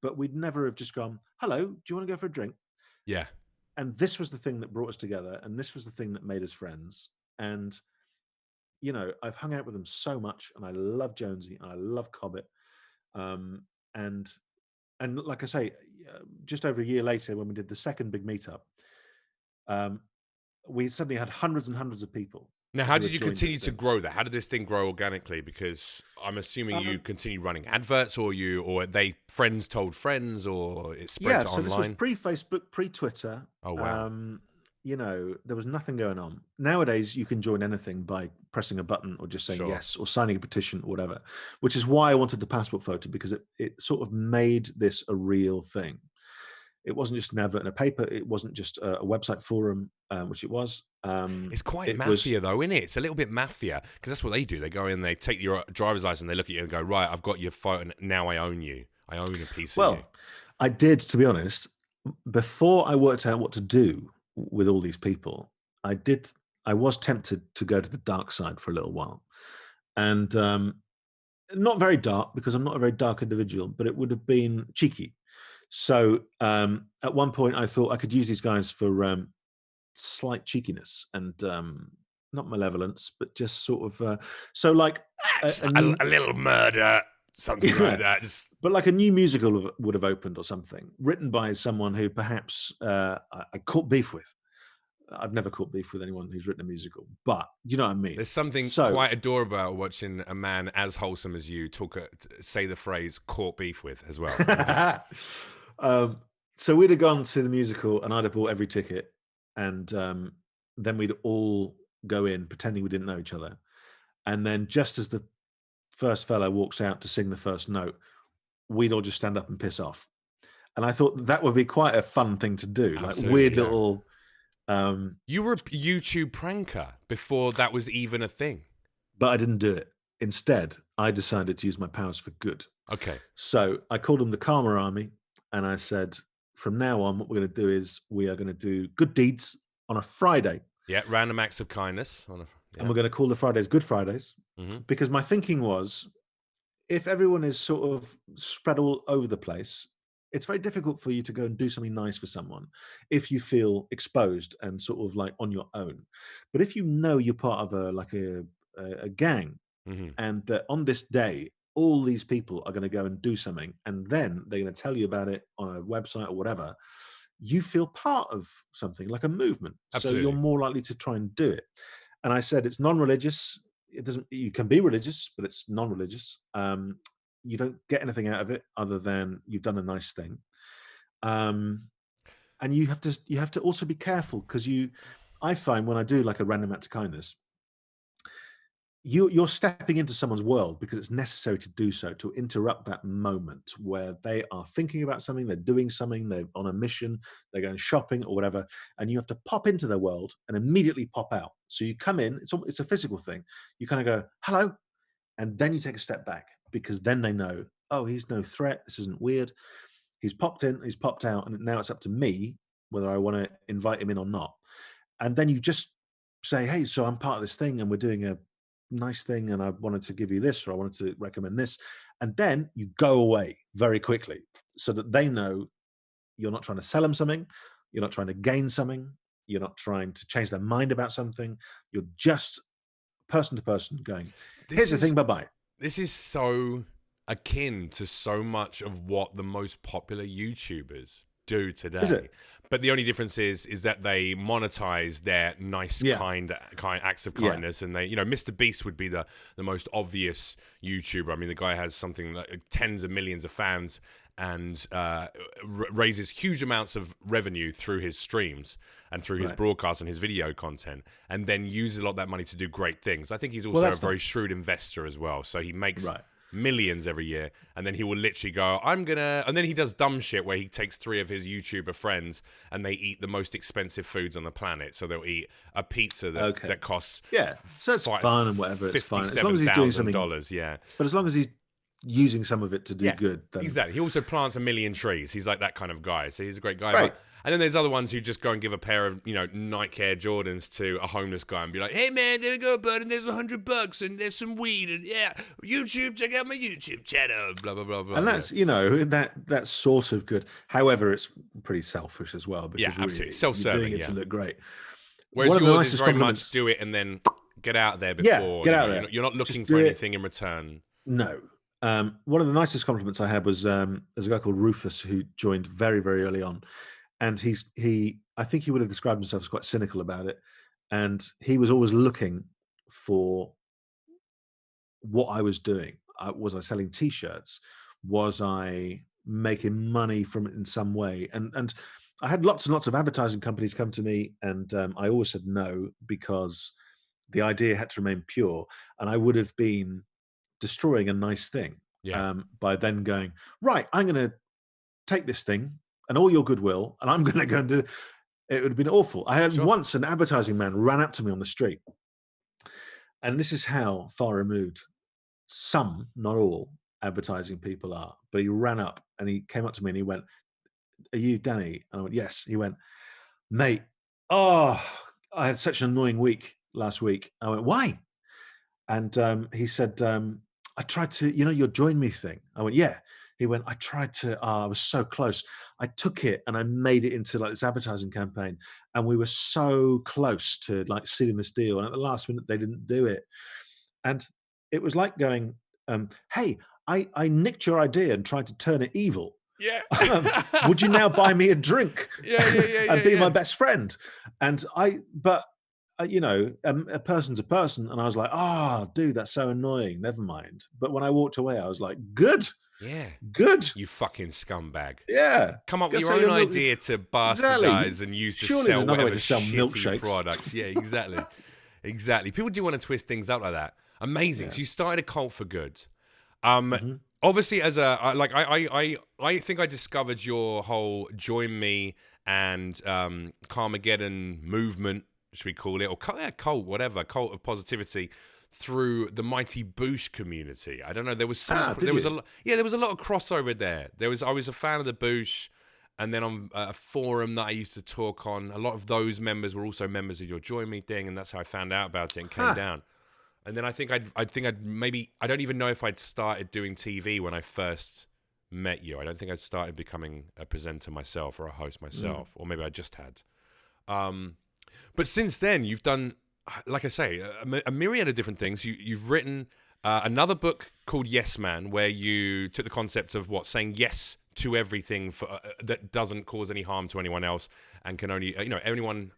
But we'd never have just gone, "Hello, do you want to go for a drink?"
Yeah.
And this was the thing that brought us together, and this was the thing that made us friends. And I've hung out with them so much, and I love Jonesy and I love Cobbett. um, and like I say, just over a year later, when we did the second big meetup, um, we suddenly had hundreds and hundreds of people
Now, how
who
did
had
you
joined this
continue to
thing.
grow that? How did this thing grow organically? Because I'm assuming you
Um,
continue running adverts, or they friends told friends, or it spread
yeah,
to
so this was
online.
pre-Facebook, pre-Twitter.
Oh wow.
There was nothing going on. Nowadays, you can join anything by pressing a button or just saying
Sure.
yes or signing a petition or whatever, which is why I wanted the passport photo, because it sort of made this a real thing. It wasn't just an advert in a paper. It wasn't just a website forum, which it was.
It's quite
It was,
mafia, though, isn't it? It's a little bit mafia because that's what they do. They go in, they take your driver's license, they look at you and go, "Right, I've got your phone. Now I own you. I own a piece of you."
well, I did, to be honest, before I worked out what to do with all these people, I was tempted to go to the dark side for a little while. And not very dark, because I'm not a very dark individual, but it would have been cheeky. So at one point, I thought I could use these guys for slight cheekiness and not malevolence, but just sort of so like
Just
a new
a little murder, something like
yeah,
that. Just
but like a new musical would have opened or something, written by someone who perhaps I caught beef with. I've never caught beef with anyone who's written a musical, but you know what I mean.
there's something
So
quite adorable about watching a man as wholesome as you say the phrase "caught beef with" as well.
um, so we'd have gone to the musical, and I'd have bought every ticket, and then we'd all go in pretending we didn't know each other, and then just as the first fellow walks out to sing the first note, we'd all just stand up and piss off. And I thought that would be quite a fun thing to do, like
Absolutely,
weird
yeah.
little. Um,
You were a YouTube pranker before that was even a thing.
but I didn't do it. Instead, I decided to use my powers for good.
Okay.
So I called them the Karma Army, and I said, from now on, what we're going to do is we are going to do good deeds on a Friday,
Yeah, random acts of kindness.
and
Yeah.
we're going to call the Fridays Good Fridays,
hmm
because my thinking was, if everyone is sort of spread all over the place, it's very difficult for you to go and do something nice for someone if you feel exposed and sort of like on your own. But if you know you're part of a gang,
hmm
and that on this day, all these people are going to go and do something, and then they're going to tell you about it on a website or whatever, you feel part of something like a movement. So you're
Absolutely.
more likely to try and do it. And I said, it's non-religious. It doesn't, you can be religious, but it's non-religious. You don't get anything out of it other than you've done a nice thing. Um, and you have to also be careful, because I find when I do like a random act of kindness, you're stepping into someone's world because it's necessary to do so, to interrupt that moment where they are thinking about something, they're doing something, they're on a mission, they're going shopping or whatever, and you have to pop into their world and immediately pop out. So you come in, it's a physical thing. You kind of go hello, and then you take a step back, because then they know, oh, he's no threat, this isn't weird, he's popped in, he's popped out, and now it's up to me whether I want to invite him in or not. And then you just say, hey, so I'm part of this thing and we're doing a nice thing, and I wanted to give you this, or I wanted to recommend this. And then you go away very quickly, so that they know you're not trying to sell them something, You're not trying to gain something. You're not trying to change their mind about something. You're just person to person going, here's
This
the thing,
is
bye bye.
this is so akin to so much of what the most popular YouTubers do
Is
today.
it?
But the only difference is that they monetize their nice
Yeah.
kind acts of
Yeah.
kindness, and they, Mr. Beast would be the most obvious YouTuber. I mean, the guy has something like tens of millions of fans and raises huge amounts of revenue through his streams and through his
Right.
broadcasts and his video content, and then uses a lot of that money to do great things. I think he's
Well,
also a
that's
very
fine.
shrewd investor as well. So he makes
Right.
millions every year, and then he will literally go, and then he does dumb shit where he takes 3 of his YouTuber friends and they eat the most expensive foods on the planet. So they'll eat a pizza that costs
Yeah. So it's fun and whatever. It's fine. As long as he's doing something.
$57,000. Yeah.
But as long as he's using some of it to do good, then
Exactly. He also plants 1,000,000 trees. He's like that kind of guy. So he's a great guy.
Right.
And then there's other ones who just go and give a pair of, Nike Air Jordans to a homeless guy and be like, hey man, there you go, bud, and there's $100 and there's some weed and YouTube, check out my YouTube channel, blah blah blah blah.
and that's that's sort of good. However, it's pretty selfish as well because
absolutely
really,
self-serving.
you're doing it to look great.
Whereas
One of the
yours is
nicest
very
compliments-
much do it and then get out there before.
get out there.
You're not looking
Just
for
do it.
anything in return.
No. One of the nicest compliments I had was there's a guy called Rufus who joined very, very early on. And I think he would have described himself as quite cynical about it. And he was always looking for what I was doing. Was I selling T-shirts? Was I making money from it in some way? And I had lots and lots of advertising companies come to me, and I always said no because the idea had to remain pure, and I would have been destroying a nice thing by then going, right, I'm going to take this thing and all your goodwill, and I'm going to go and do it. Would have been awful. I had once an advertising man ran up to me on the street, and this is how far removed some, not all, advertising people are. But he ran up and he came up to me and he went, "Are you Danny?" And I went, "Yes." He went, "Mate, I had such an annoying week last week." I went, "Why?" And he said, "I tried to, your join me thing." I went, "Yeah." He went, "I tried to, I was so close. I took it and I made it into like this advertising campaign. And we were so close to like sealing this deal. And at the last minute, they didn't do it." And it was like going, "Hey, I nicked your idea and tried to turn it evil.
Yeah.
Would you now buy me a drink and be my best friend?" And a person's a person. And I was like, dude, that's so annoying. Never mind. But when I walked away, I was like, good.
Yeah.
Good.
You fucking scumbag.
Yeah.
Come up with
Guess
your
how
own
your milk-
idea to
Exactly.
bastardize and use to
Surely there's
sell
another way
whatever
to sell
shitty
milkshakes.
products. Yeah, exactly. Exactly. People do want to twist things up like that. Amazing. So you started a cult for good. Obviously, as I think I discovered your whole join me and Carmageddon movement, should we call it, or cult, whatever, cult of positivity, through the Mighty Boosh community. I don't know. There was some. There was a lot of crossover there. I was a fan of the Boosh, and then on a forum that I used to talk on, a lot of those members were also members of your join me thing, and that's how I found out about it and came down. And then I don't even know if I'd started doing TV when I first met you. I don't think I'd started becoming a presenter myself or a host myself, or maybe I just had. But since then, you've done, like I say, a myriad of different things. You've written another book called Yes Man, where you took the concept of saying yes to everything that doesn't cause any harm to anyone else, and can only, anyone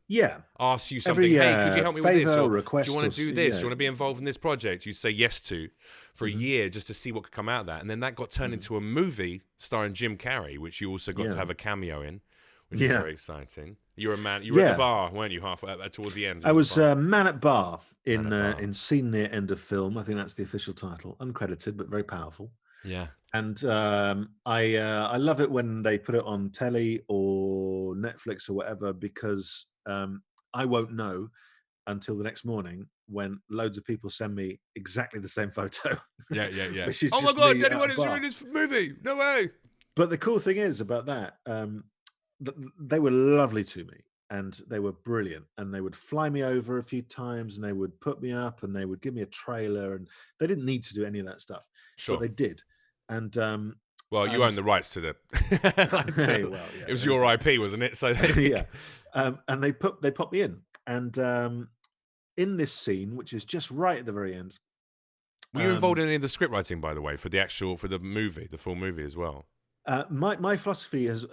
asks you something, hey, could you help me with this? Or do you want to do this? Do you want to be involved in this project? You say yes to for a year just to see what could come out of that. And then that got turned into a movie starring Jim Carrey, which you also got to have a cameo in, which is very exciting. You were a man. You were at the bar, weren't you? Halfway towards the end.
I was man at bar in scene near end of film. I think that's the official title, uncredited but very powerful.
Yeah.
And I love it when they put it on telly or Netflix or whatever, because I won't know until the next morning when loads of people send me exactly the same photo.
Yeah.
Which is
oh my
just
God,
me
Danny,
at
what
a
is you
bar.
in this movie? No way.
But the cool thing is about that, they were lovely to me and they were brilliant, and they would fly me over a few times and they would put me up and they would give me a trailer, and they didn't need to do any of that stuff,
Sure.
but they did. And
Well, you own the rights to the. It was your IP, wasn't it? So
yeah, and they popped me in, and in this scene, which is just right at the very end.
Were you involved in any of the script writing, by the way, for the full movie as well?
My philosophy is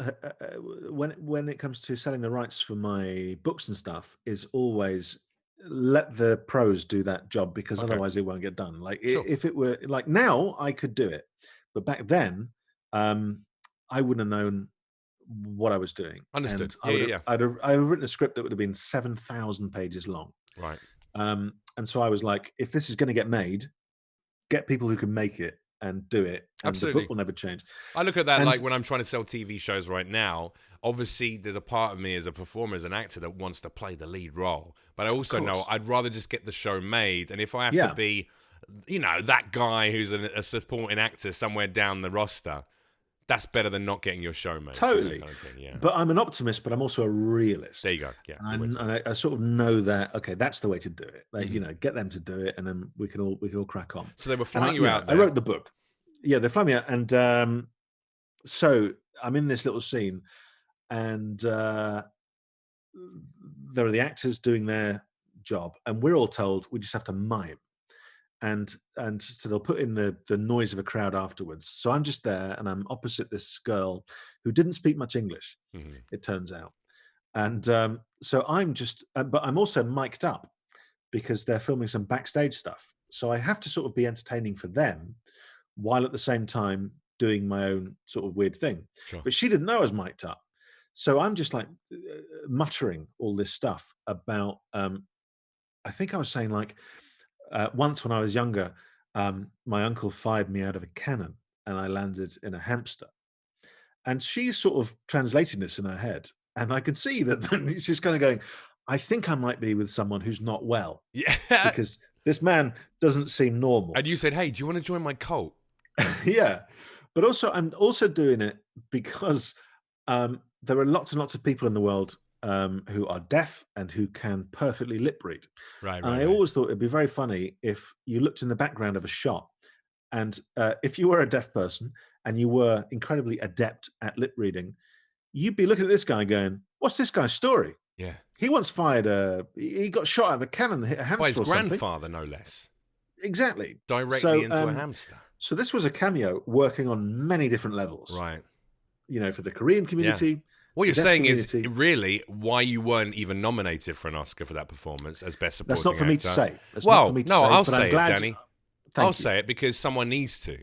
when it comes to selling the rights for my books and stuff is always let the pros do that job, because otherwise it won't get done. Like if it were like now, I could do it, but back then, I wouldn't have known what I was doing.
Understood.
And I'd have written a script that would have been 7,000 pages long.
Right.
And so I was like, if this is going to get made, get people who can make it and do it, and
Absolutely.
the book will never change.
I look at that like when I'm trying to sell TV shows right now. Obviously, there's a part of me as a performer, as an actor, that wants to play the lead role. But I also know I'd rather just get the show made. And if I have to be, that guy who's a supporting actor somewhere down the roster, that's better than not getting your show made.
Totally.
Kind of thing, yeah.
But I'm an optimist, but I'm also a realist.
There you go. Yeah.
And I sort of know that, okay, that's the way to do it. Like, get them to do it, and then we can all crack on.
So they were flying you out there.
I wrote the book. Yeah, they fly me out. And so I'm in this little scene, and there are the actors doing their job, and we're all told we just have to mime. And so they'll put in the noise of a crowd afterwards. So I'm just there, and I'm opposite this girl who didn't speak much English, it turns out. And so I'm just, but I'm also mic'd up because they're filming some backstage stuff. So I have to sort of be entertaining for them while at the same time doing my own sort of weird thing.
Sure.
But she didn't know I was mic'd up. So I'm just like muttering all this stuff about, I think I was saying like, once when I was younger, my uncle fired me out of a cannon and I landed in a hamster. And she's sort of translating this in her head. And I could see that then she's kind of going, I think I might be with someone who's not well.
Yeah.
Because this man doesn't seem normal.
And you said, hey, do you want to join my cult?
Yeah. But also, I'm also doing it because there are lots and lots of people in the world who are deaf and who can perfectly lip read.
Right.
And I always thought it'd be very funny if you looked in the background of a shot, and if you were a deaf person and you were incredibly adept at lip reading, you'd be looking at this guy going, what's this guy's story?
Yeah.
He once fired he got shot out of a cannon that hit a hamster.
By his
or
grandfather, no less.
Exactly.
Directly into a hamster.
So this was a cameo working on many different levels.
Right.
For the Korean community.
Yeah. What you're saying is really why you weren't even nominated for an Oscar for that performance as Best Supporting Actor.
That's not for me to say.
I'll say it, Danny. I'll say it because someone needs to.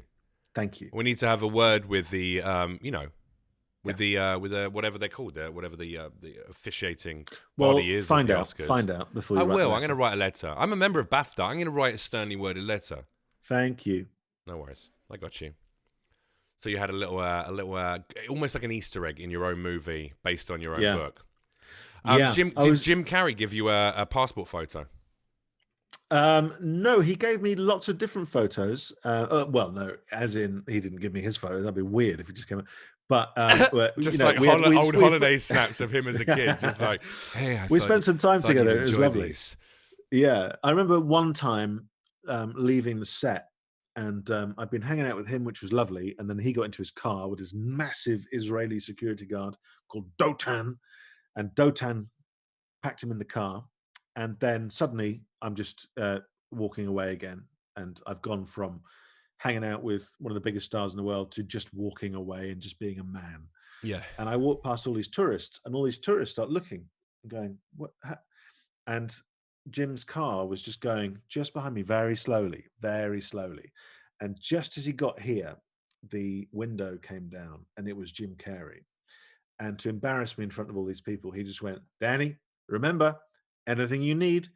Thank you.
We need to have a word with the, with the whatever they're called, whatever the officiating body is.
Find
of
out.
the Oscars.
Find out before you.
I will. I'm going to write a letter. I'm a member of BAFTA. I'm going to write a sternly worded letter.
Thank you.
No worries. I got you. So you had a little, almost like an Easter egg in your own movie based on your own book. Did Jim Carrey give you a passport photo?
No, he gave me lots of different photos. Well, no, as in he didn't give me his photos. That'd be weird if he just came. But
just like old holiday snaps of him as a kid, just like, hey,
we spent some time together. It was lovely. Yeah, I remember one time leaving the set. And I'd been hanging out with him, which was lovely. And then he got into his car with his massive Israeli security guard called Dotan. And Dotan packed him in the car. And then suddenly I'm just walking away again. And I've gone from hanging out with one of the biggest stars in the world to just walking away and just being a man.
Yeah.
And I walk past all these tourists, and all these tourists start looking and going, what? And Jim's car was just going just behind me very slowly. And just as he got here, the window came down and it was Jim Carrey. And to embarrass me in front of all these people, he just went, Danny, remember, anything you need,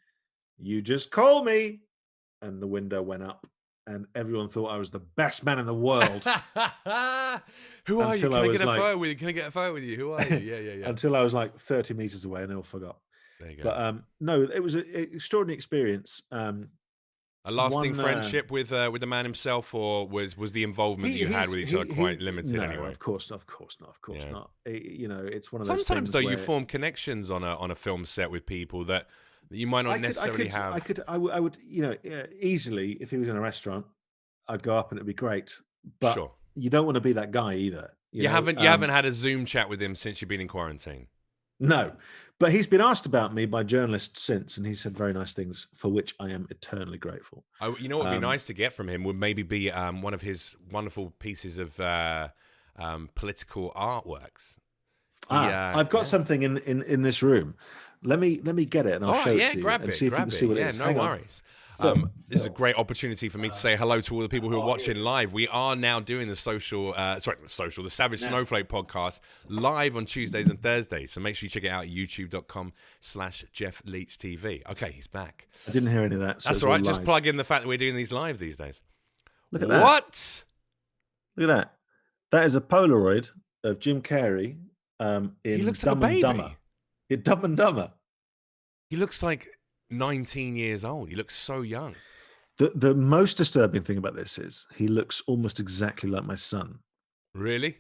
you just call me. And the window went up and everyone thought I was the best man in the world.
Who are you? Can I get a photo with you? Can I get a photo with you? Who are you? Yeah.
Until I was like 30 meters away and they all forgot.
There you go.
But no, it was an extraordinary experience.
A lasting friendship with the man himself, or was the involvement that you had with each other quite limited?
No,
anyway,
of course not. It's one of those
sometimes
things
though you form connections on a film set with people that you might not necessarily have.
I would, easily, if he was in a restaurant, I'd go up and it'd be great. But
sure.
you don't want to be that guy either.
You haven't had a Zoom chat with him since you've been in quarantine.
No, but he's been asked about me by journalists since, and he said very nice things for which I am eternally grateful.
You know what would be nice to get from him would maybe be one of his wonderful pieces of political artworks.
I've got something in this room. Let me get it and I'll show it to you and see if you can see what it is.
No worries. This is a great opportunity for me to say hello to all the people who are watching live. We are now doing the the Savage Snowflake podcast live on Tuesdays and Thursdays. So make sure you check it out at youtube.com/Jeff Leach TV. Okay, he's back.
I didn't hear any of that.
So that's all right. Just plug in the fact that we're doing these live these days.
Look at that.
What?
Look at that. That is a Polaroid of Jim Carrey in
he looks
Dumb
like a
and
baby.
Dumber. In Dumb and Dumber.
He looks like 19 years old. He looks so young.
The most disturbing thing about this is he looks almost exactly like my son.
Really?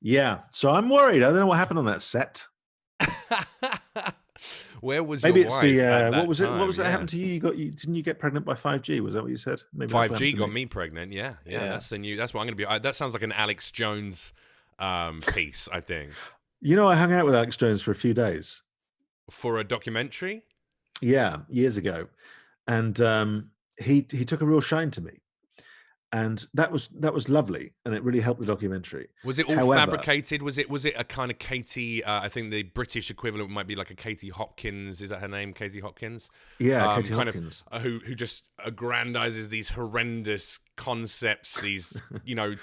Yeah. So I'm worried. I don't know what happened on that set.
Where was
maybe
your
it's
wife
the
at that
what was it?
time?
What was that happened to you? Didn't you get pregnant by 5G? Was that what you said? Maybe
5G got me pregnant. Yeah. That's what I'm going to be. That sounds like an Alex Jones piece, I think.
You know, I hung out with Alex Jones for a few days
for a documentary.
Yeah, years ago, and he took a real shine to me, and that was lovely, and it really helped the documentary.
Was it all fabricated? Was it a kind of Katie? I think the British equivalent might be like a Katie Hopkins. Is that her name? Katie Hopkins.
Yeah, Katie Hopkins.
Who just aggrandizes these horrendous concepts, these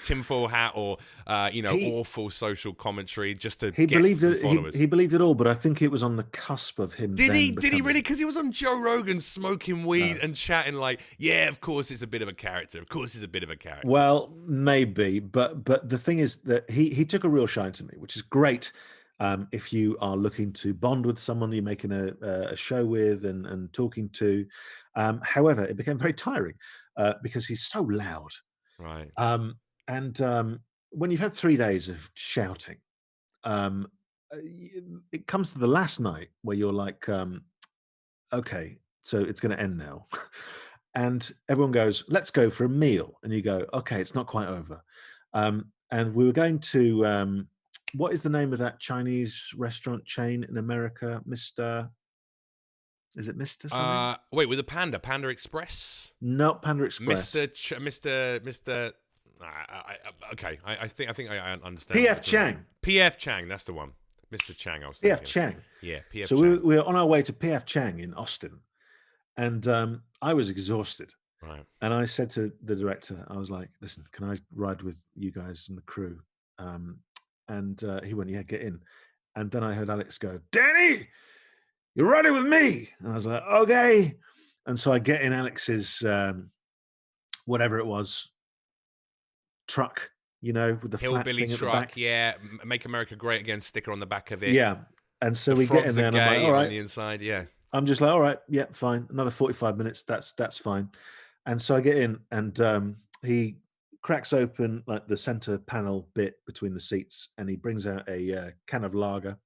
tinfoil hat or awful social commentary just to get some followers.
He believed it all, but I think it was on the cusp of him.
Did he really? Because he was on Joe Rogan smoking weed and chatting like, yeah, of course it's a bit of a character. Of course it's a bit of a character.
Well, maybe, but the thing is that he took a real shine to me, which is great. If you are looking to bond with someone you're making a show with and talking to. However, it became very tiring because he's so loud.
Right.
When you've had 3 days of shouting, it comes to the last night where you're like, okay, so it's going to end now. And everyone goes, let's go for a meal. And you go, okay, it's not quite over. And we were going to, what is the name of that Chinese restaurant chain in America? Is it Mr. something?
Wait, with a Panda Express?
No, Panda Express.
Mr. Okay, I think I understand.
P.F. Chang.
P.F. Chang, that's the one. Mr. Chang, I was thinking.
P.F. Chang.
Yeah, P.F.
So
Chang.
we were on our way to P.F. Chang in Austin, and I was exhausted.
Right.
And I said to the director, I was like, listen, can I ride with you guys and the crew? And he went, yeah, get in. And then I heard Alex go, Danny, you're riding with me. And I was like, okay. And so I get in Alex's, whatever it was, truck, with the
hillbilly
flat thing
truck,
at the back.
yeah. Make America Great Again sticker on the back of it.
Yeah. And so we get in there and I'm like, all right.
On the inside, yeah.
I'm just like, all right, yeah, fine. Another 45 minutes, that's fine. And so I get in and he cracks open like the center panel bit between the seats and he brings out a can of lager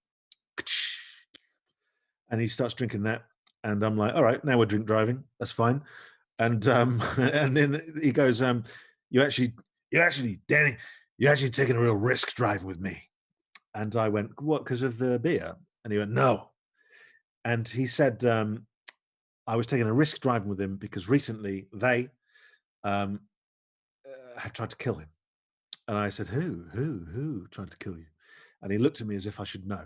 and he starts drinking that. And I'm like, all right, now we're drink driving. That's fine. And and then he goes, you actually, Danny, you're actually taking a real risk driving with me. And I went, what, because of the beer? And he went, no. And he said, I was taking a risk driving with him because recently they had tried to kill him. And I said, who tried to kill you? And he looked at me as if I should know.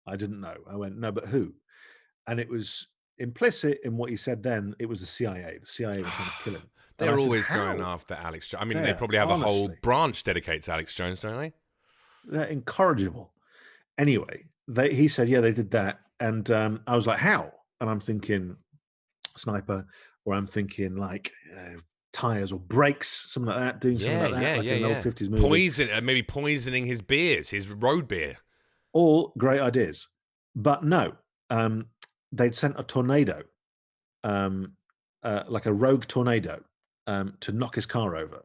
I didn't know. I went, no, but who? And it was implicit in what he said then. It was the CIA. The CIA were trying to kill him.
They're always going after Alex Jones. I mean, they probably have a whole branch dedicated to Alex Jones, don't they?
They're incorrigible. Anyway, he said, yeah, they did that. And I was like, how? And I'm thinking sniper, or I'm thinking like tires or brakes, something like that, doing something like that, an old 50s movie.
Maybe poisoning his beers, his road beer.
All great ideas. But no, they'd sent a tornado, like a rogue tornado, to knock his car over.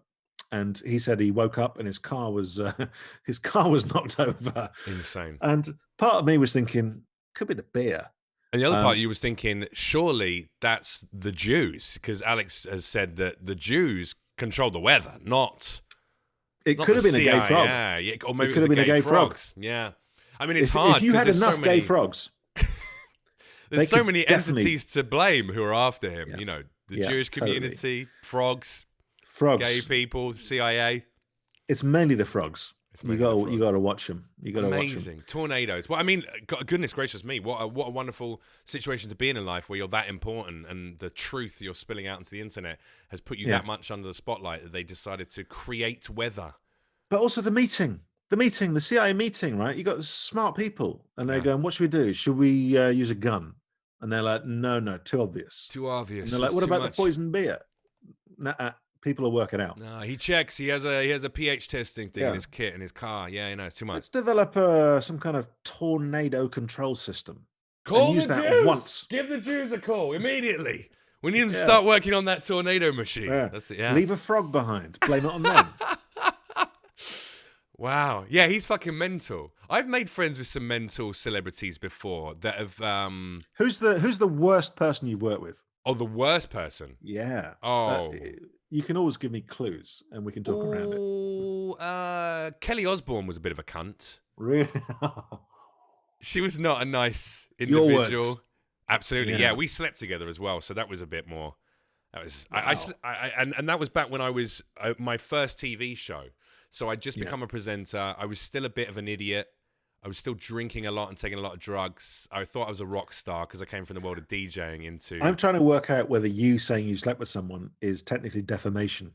And he said he woke up and his car was knocked over.
Insane.
And part of me was thinking, could be the beer.
And the other part you was thinking, surely that's the Jews, because Alex has said that the Jews control the weather, not
It
Not
could
the
have been a gay
CIA,
frog.
yeah, or
It
maybe it
could
was
have
the
been a
gay
gay frog.
frogs. Yeah, I mean it's
If
hard
you
because
had enough gay frogs,
there's
they
so
could
many
definitely.
entities to blame who are after him.
Yeah,
You know, the
yeah,
Jewish
totally.
community, frogs, gay
Frogs.
people, CIA.
It's mainly the frogs.
It's
You
mainly the
got you got
frogs.
to watch them. You got to watch them.
Amazing tornadoes. Well, I mean, goodness gracious me, what a wonderful situation to be in life where you're that important and the truth you're spilling out into the internet has put you
Yeah,
that much under the spotlight that they decided to create weather.
but also the CIA meeting, right? You got smart people, and they're
Yeah,
going, "What should we do? Should we use a gun?" And they're like, "No, no, too obvious."
too
And
obvious.
they're like,
It's
"What
too
about the
much.
poison beer?" Nah, people are working out.
No, he checks. He has a pH testing thing in
Yeah,
his kit in his car. Yeah, you know, it's too much.
let's develop some kind of tornado control system and
Call
use
the
that
Jews.
once.
Give the Jews a call immediately. We need them to
Yeah,
start working on that tornado machine.
yeah.
That's it. Yeah.
Leave a frog behind. Blame it on them.
Wow. Yeah, he's fucking mental. I've made friends with some mental celebrities before that have
Who's the worst person you've worked with?
oh, the worst person.
Yeah.
Oh.
You can always give me clues and we can talk around it.
Ooh, Kelly Osbourne was a bit of a cunt.
Really?
She was not a nice
Your words.
individual. Absolutely. Yeah,
Yeah.
we slept together as well, so that was a bit more. That was
Wow.
and that was back when I was my first TV show. So I'd just
Yeah.
become a presenter. I was still a bit of an idiot. I was still drinking a lot and taking a lot of drugs. I thought I was a rock star because I came from the world of DJing into.
I'm trying to work out whether you saying you slept with someone is technically defamation.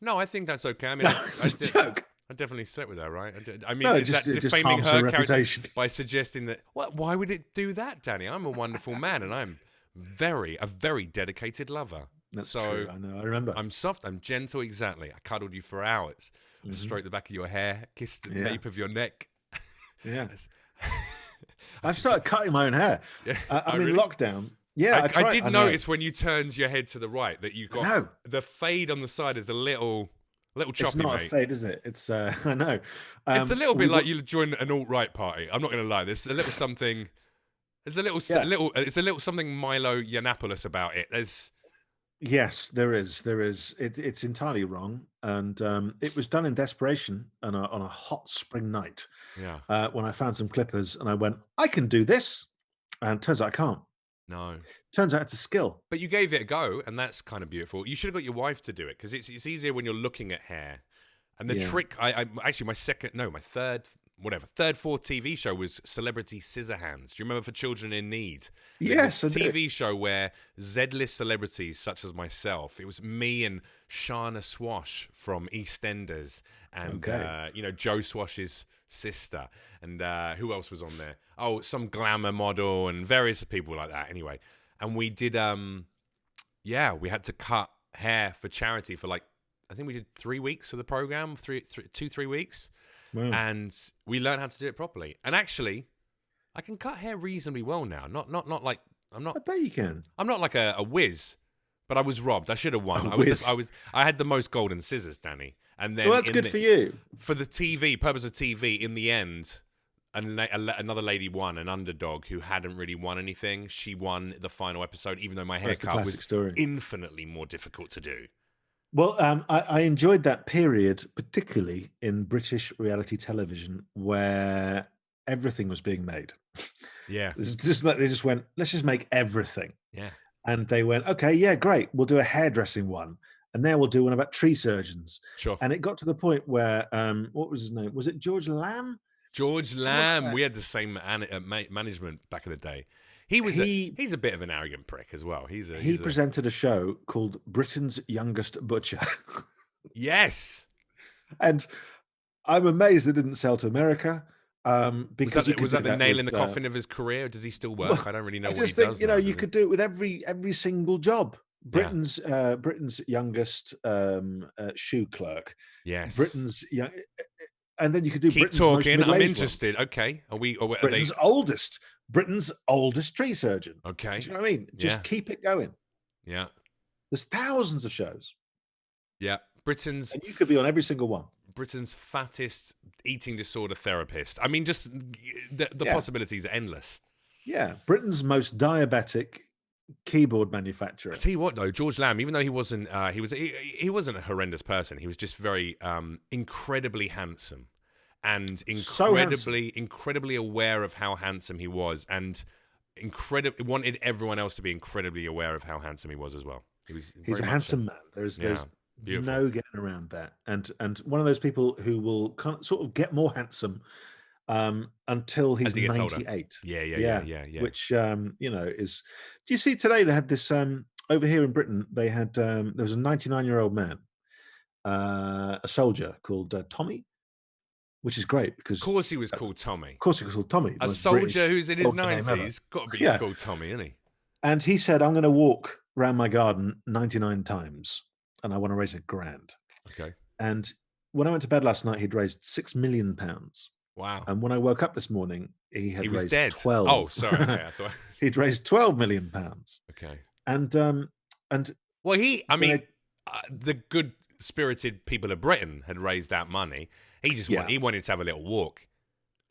No, I think that's okay. I mean,
No, it's a joke.
I definitely slept with her, right? I mean,
No,
is that
it just
defaming
harms her
her character
reputation.
by suggesting that? What? Why would it do that, Danny? I'm a wonderful man, and I'm a very dedicated lover.
That's
So
true. I know. I remember.
I'm soft. I'm gentle. Exactly. I cuddled you for hours. I stroked the back of your hair, kissed the
Yeah.
nape of your neck.
Yeah.
That's-
I've started cutting my own hair.
Yeah.
I'm
Oh,
in
really?
lockdown. Yeah,
I did
know.
notice when you turned your head to the right that you got
know.
the fade on the side is a little choppy,
It's not
mate.
a fade, is it? It's I know.
It's a little bit
we
like
were-
you joined an alt-right party. I'm not going to lie. There's a little something. There's a little,
Yeah.
It's a little something Milo Yiannopoulos about it.
Yes, there is. There is. It's entirely wrong, and it was done in desperation on a hot spring night
Yeah,
when I found some clippers and I went, I can do this, and turns out I can't.
no.
Turns out it's a skill.
But you gave it a go, and that's kind of beautiful. You should have got your wife to do it because it's easier when you're looking at hair. And the
Yeah.
trick, I actually my third, fourth TV show was Celebrity Scissorhands. Do you remember For Children in Need?
Yes, I
The
do.
TV show where Z-list celebrities such as myself, it was me and Shana Swash from EastEnders, and
Okay.
Joe Swash's sister, and who else was on there? Oh, some glamour model and various people like that. Anyway, and we did we had to cut hair for charity for like I think we did 3 weeks of the program, 3 weeks.
Wow.
And we learned how to do it properly. And actually, I can cut hair reasonably well now. Not like I'm
I
not
bet you can.
I'm not like a whiz, but I was robbed. I should have won.
A whiz.
I had the most golden scissors, Danny. And then
Well, that's good for you.
For the purpose of TV, in the end, another lady won, an underdog who hadn't really won anything. She won the final episode, even though my
That's the
haircut
classic
was
story.
infinitely more difficult to do.
Well, I enjoyed that period, particularly in British reality television, where everything was being made.
Yeah.
It's just like they just went, let's just make everything.
Yeah.
And they went, okay, yeah, great. We'll do a hairdressing one. And then we'll do one about tree surgeons.
Sure.
And it got to the point where, what was his name? Was it George Lamb?
George
Someone-
Lamb. We had the same management back in the day. He's a bit of an arrogant prick as well.
He presented a show called Britain's Youngest Butcher.
Yes.
And I'm amazed it didn't sell to America. Because
Was that the nail in the
with,
coffin of his career? Does he still work?
well,
I don't really know
I
what
just
he
think
does.
you know
now,
you
does
could do it with every single job.
Yeah.
Britain's youngest shoe clerk.
Yes.
Britain's young, and then you could do
Keep
Britain's most
talking. I'm
middle-aged one.
interested. Okay. Are they?
Britain's oldest tree surgeon.
Okay.
Do you know what I mean? Just
Yeah.
keep it going.
Yeah.
There's thousands of shows,
Yeah. Britain's
and you could be on every single one.
Britain's fattest eating disorder therapist. I mean, just the
Yeah.
possibilities are endless.
Yeah, Britain's most diabetic keyboard
I
manufacturer.
tell you what, though, George Lamb, even though he wasn't a horrendous person, he was just very incredibly handsome and
So handsome.
incredibly aware of how handsome he was, and wanted everyone else to be incredibly aware of how handsome he was as well. He was
He's
very
a
much so.
handsome man.
Yeah,
There's
beautiful.
no getting around that. And one of those people who will kind of sort of get more handsome until
As
he's
he gets older.
98.
Yeah, yeah, yeah,
Yeah.
yeah, yeah.
Which is, do you see today they had this over here in Britain, they had there was a 99-year-old man, a soldier called Tommy, which is great
Of
because
course he was
of
called Tommy.
course he was called Tommy, the
A
most
soldier
British
who's in his
soldier name ever.
90s, got to be
Yeah.
called Tommy, isn't he?
And he said, I'm going to walk around my garden 99 times and I want to raise £1,000.
Okay.
And when I went to bed last night, he'd raised £6 million.
Wow.
And when I woke up this morning, he
He
had
was
raised
dead. Oh,
12.
sorry. Okay, I thought.
He'd raised £12 million.
Okay.
And
Well,
when
the good-spirited people of Britain had raised that money.
yeah,
He wanted to have a little walk.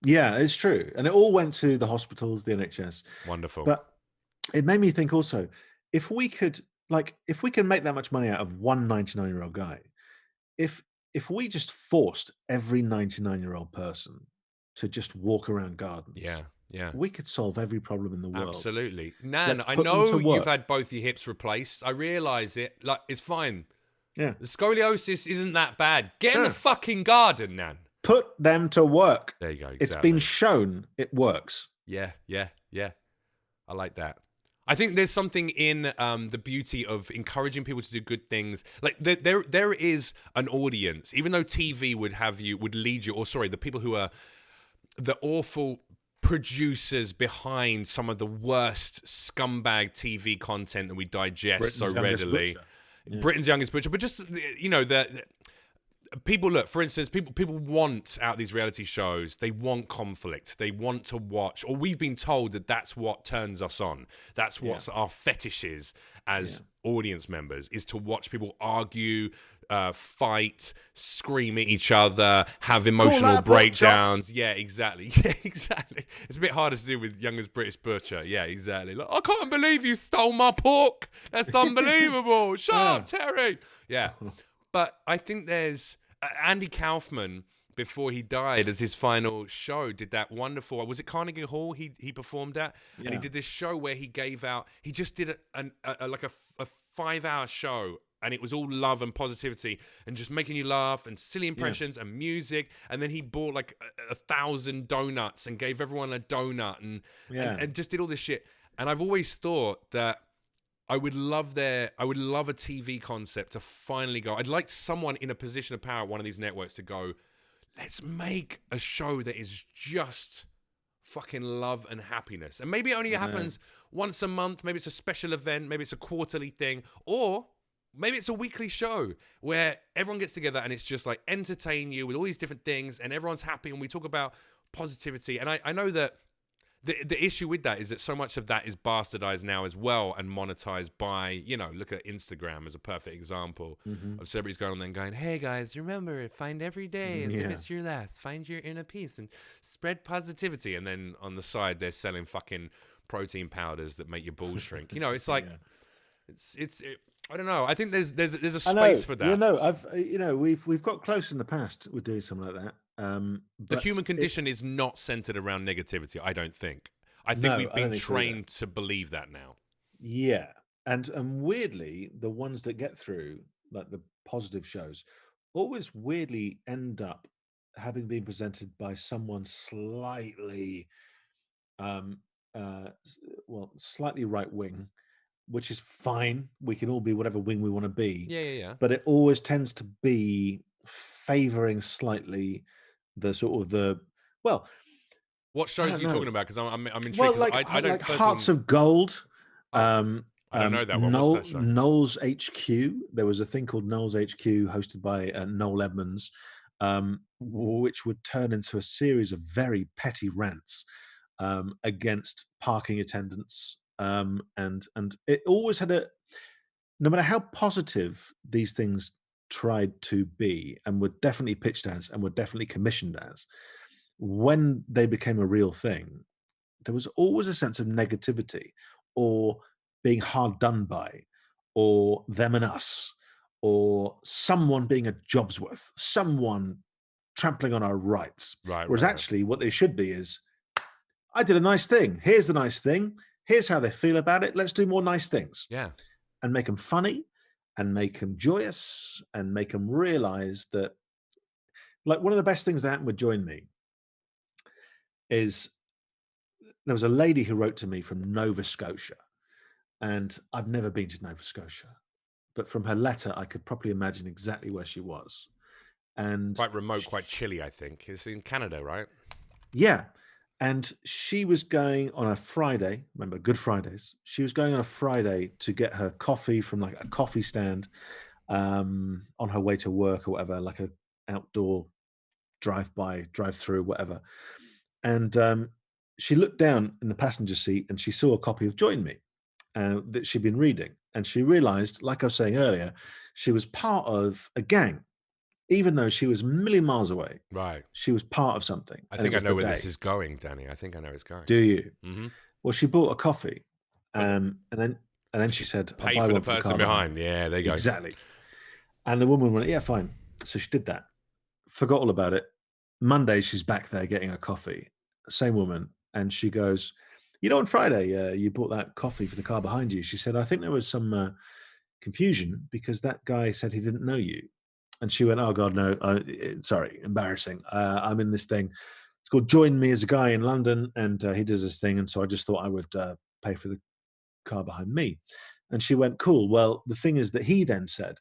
yeah, it's true. And it all went to the hospitals, the NHS.
Wonderful.
But it made me think also, if we could, if we can make that much money out of one 99-year-old guy, if we just forced every 99-year-old person to just walk around gardens,
Yeah, yeah.
we could solve every problem in the world.
Absolutely. Nan,
Let's
I
put them to
know you've
work.
had both your hips replaced. I realise it. Like, it's fine.
Yeah.
The scoliosis isn't that bad. Get in the
No.
fucking garden, Nan.
Put them to work.
There you go.
It's
Exactly.
been shown it works.
Yeah, yeah, yeah. I like that. I think there's something in the beauty of encouraging people to do good things. Like there is an audience, even though TV would lead you, or sorry, the people who are the awful producers behind some of the worst scumbag TV content that we digest
Britain's
so
youngest
readily.
butcher. Yeah.
Britain's youngest butcher, but just the people look, for instance, people want out these reality shows. They want conflict. They want to watch, or we've been told that that's what turns us on. That's what our fetish is as audience members, is to watch people argue, fight, scream at each other, have emotional breakdowns. Yeah, exactly. Yeah, exactly. It's a bit harder to do with youngest British butcher. Yeah, exactly. Like, I can't believe you stole my pork. That's unbelievable. Shut up, Terry. Yeah. But I think there's Andy Kaufman, before he died, as his final show, did that wonderful. Was it Carnegie Hall he performed at? Yeah. And he did this show where he gave out. He just did a 5-hour show, and it was all love and positivity, and just making you laugh, and silly impressions and music. And then he bought like 1,000 donuts and gave everyone a donut, and just did all this shit. And I've always thought that I would love a TV concept to finally go. I'd like someone in a position of power at one of these networks to go, let's make a show that is just fucking love and happiness. And maybe it only happens once a month. Maybe it's a special event. Maybe it's a quarterly thing. Or maybe it's a weekly show where everyone gets together and it's just like entertain you with all these different things and everyone's happy and we talk about positivity. And I know that the issue with that is that so much of that is bastardized now as well and monetized by, look at Instagram as a perfect example of celebrities going on there and going, hey guys, remember, find every day as if it's your last. Find your inner peace and spread positivity. And then on the side, they're selling fucking protein powders that make your balls shrink. It's like, I don't know. I think there's a space for that.
We've got close in the past with doing something like that.
The human condition is not centered around negativity, I don't think. I think we've been trained to believe that now.
Yeah. And weirdly, the ones that get through, like the positive shows, always weirdly end up having been presented by someone slightly slightly right wing, which is fine. We can all be whatever wing we want to be.
Yeah.
But it always tends to be favoring slightly the sort of
what shows are you talking about? Because I'm intrigued.
Well, like Hearts of Gold.
I don't know that one. What's that show?
Noel's HQ. There was a thing called Noel's HQ hosted by Noel Edmonds, which would turn into a series of very petty rants against parking attendants. And it always had no matter how positive these things tried to be and were definitely pitched as and were definitely commissioned as, when they became a real thing, there was always a sense of negativity or being hard done by, or them and us, or someone being a Jobsworth, someone trampling on our rights.
Right,
Whereas
right.
actually what they should be is, I did a nice thing. Here's the nice thing. Here's how they feel about it. Let's do more nice things
Yeah.
and make them funny and make them joyous and make them realize that, like, one of the best things that happened with Join Me is there was a lady who wrote to me from Nova Scotia, and I've never been to Nova Scotia, but from her letter, I could probably imagine exactly where she was. And
Quite remote, quite chilly, I think. It's in Canada, right?
yeah, and she was going on a Friday, remember Good Fridays, she was going on a Friday to get her coffee from like a coffee stand on her way to work or whatever, like a outdoor drive-by, drive-through, whatever. And she looked down in the passenger seat and she saw a copy of Join Me that she'd been reading. And she realized, like I was saying earlier, she was part of a gang. Even though she was a million miles away,
Right.
she was part of something.
I
And it
think I
was
know
the
where
day.
this is going, Danny. I think I know where it's going.
Do you?
Mm-hmm.
Well, she bought a coffee,
For the-
and then she said, "I'll
Pay
buy
for the
one for the
person
car
behind. Yeah, there you go.
Exactly. And the woman went, "Yeah, fine." So she did that. Forgot all about it. Monday, she's back there getting a coffee. Same woman, and she goes, "You know, on Friday, you bought that coffee for the car behind you." She said, "I think there was some confusion because that guy said he didn't know you." And she went, "Oh God, no! Sorry, embarrassing. I'm in this thing. It's called Join Me as a guy in London, and he does this thing, and so I just thought I would pay for the car behind me." And she went, "Cool. Well, the thing is that he then said,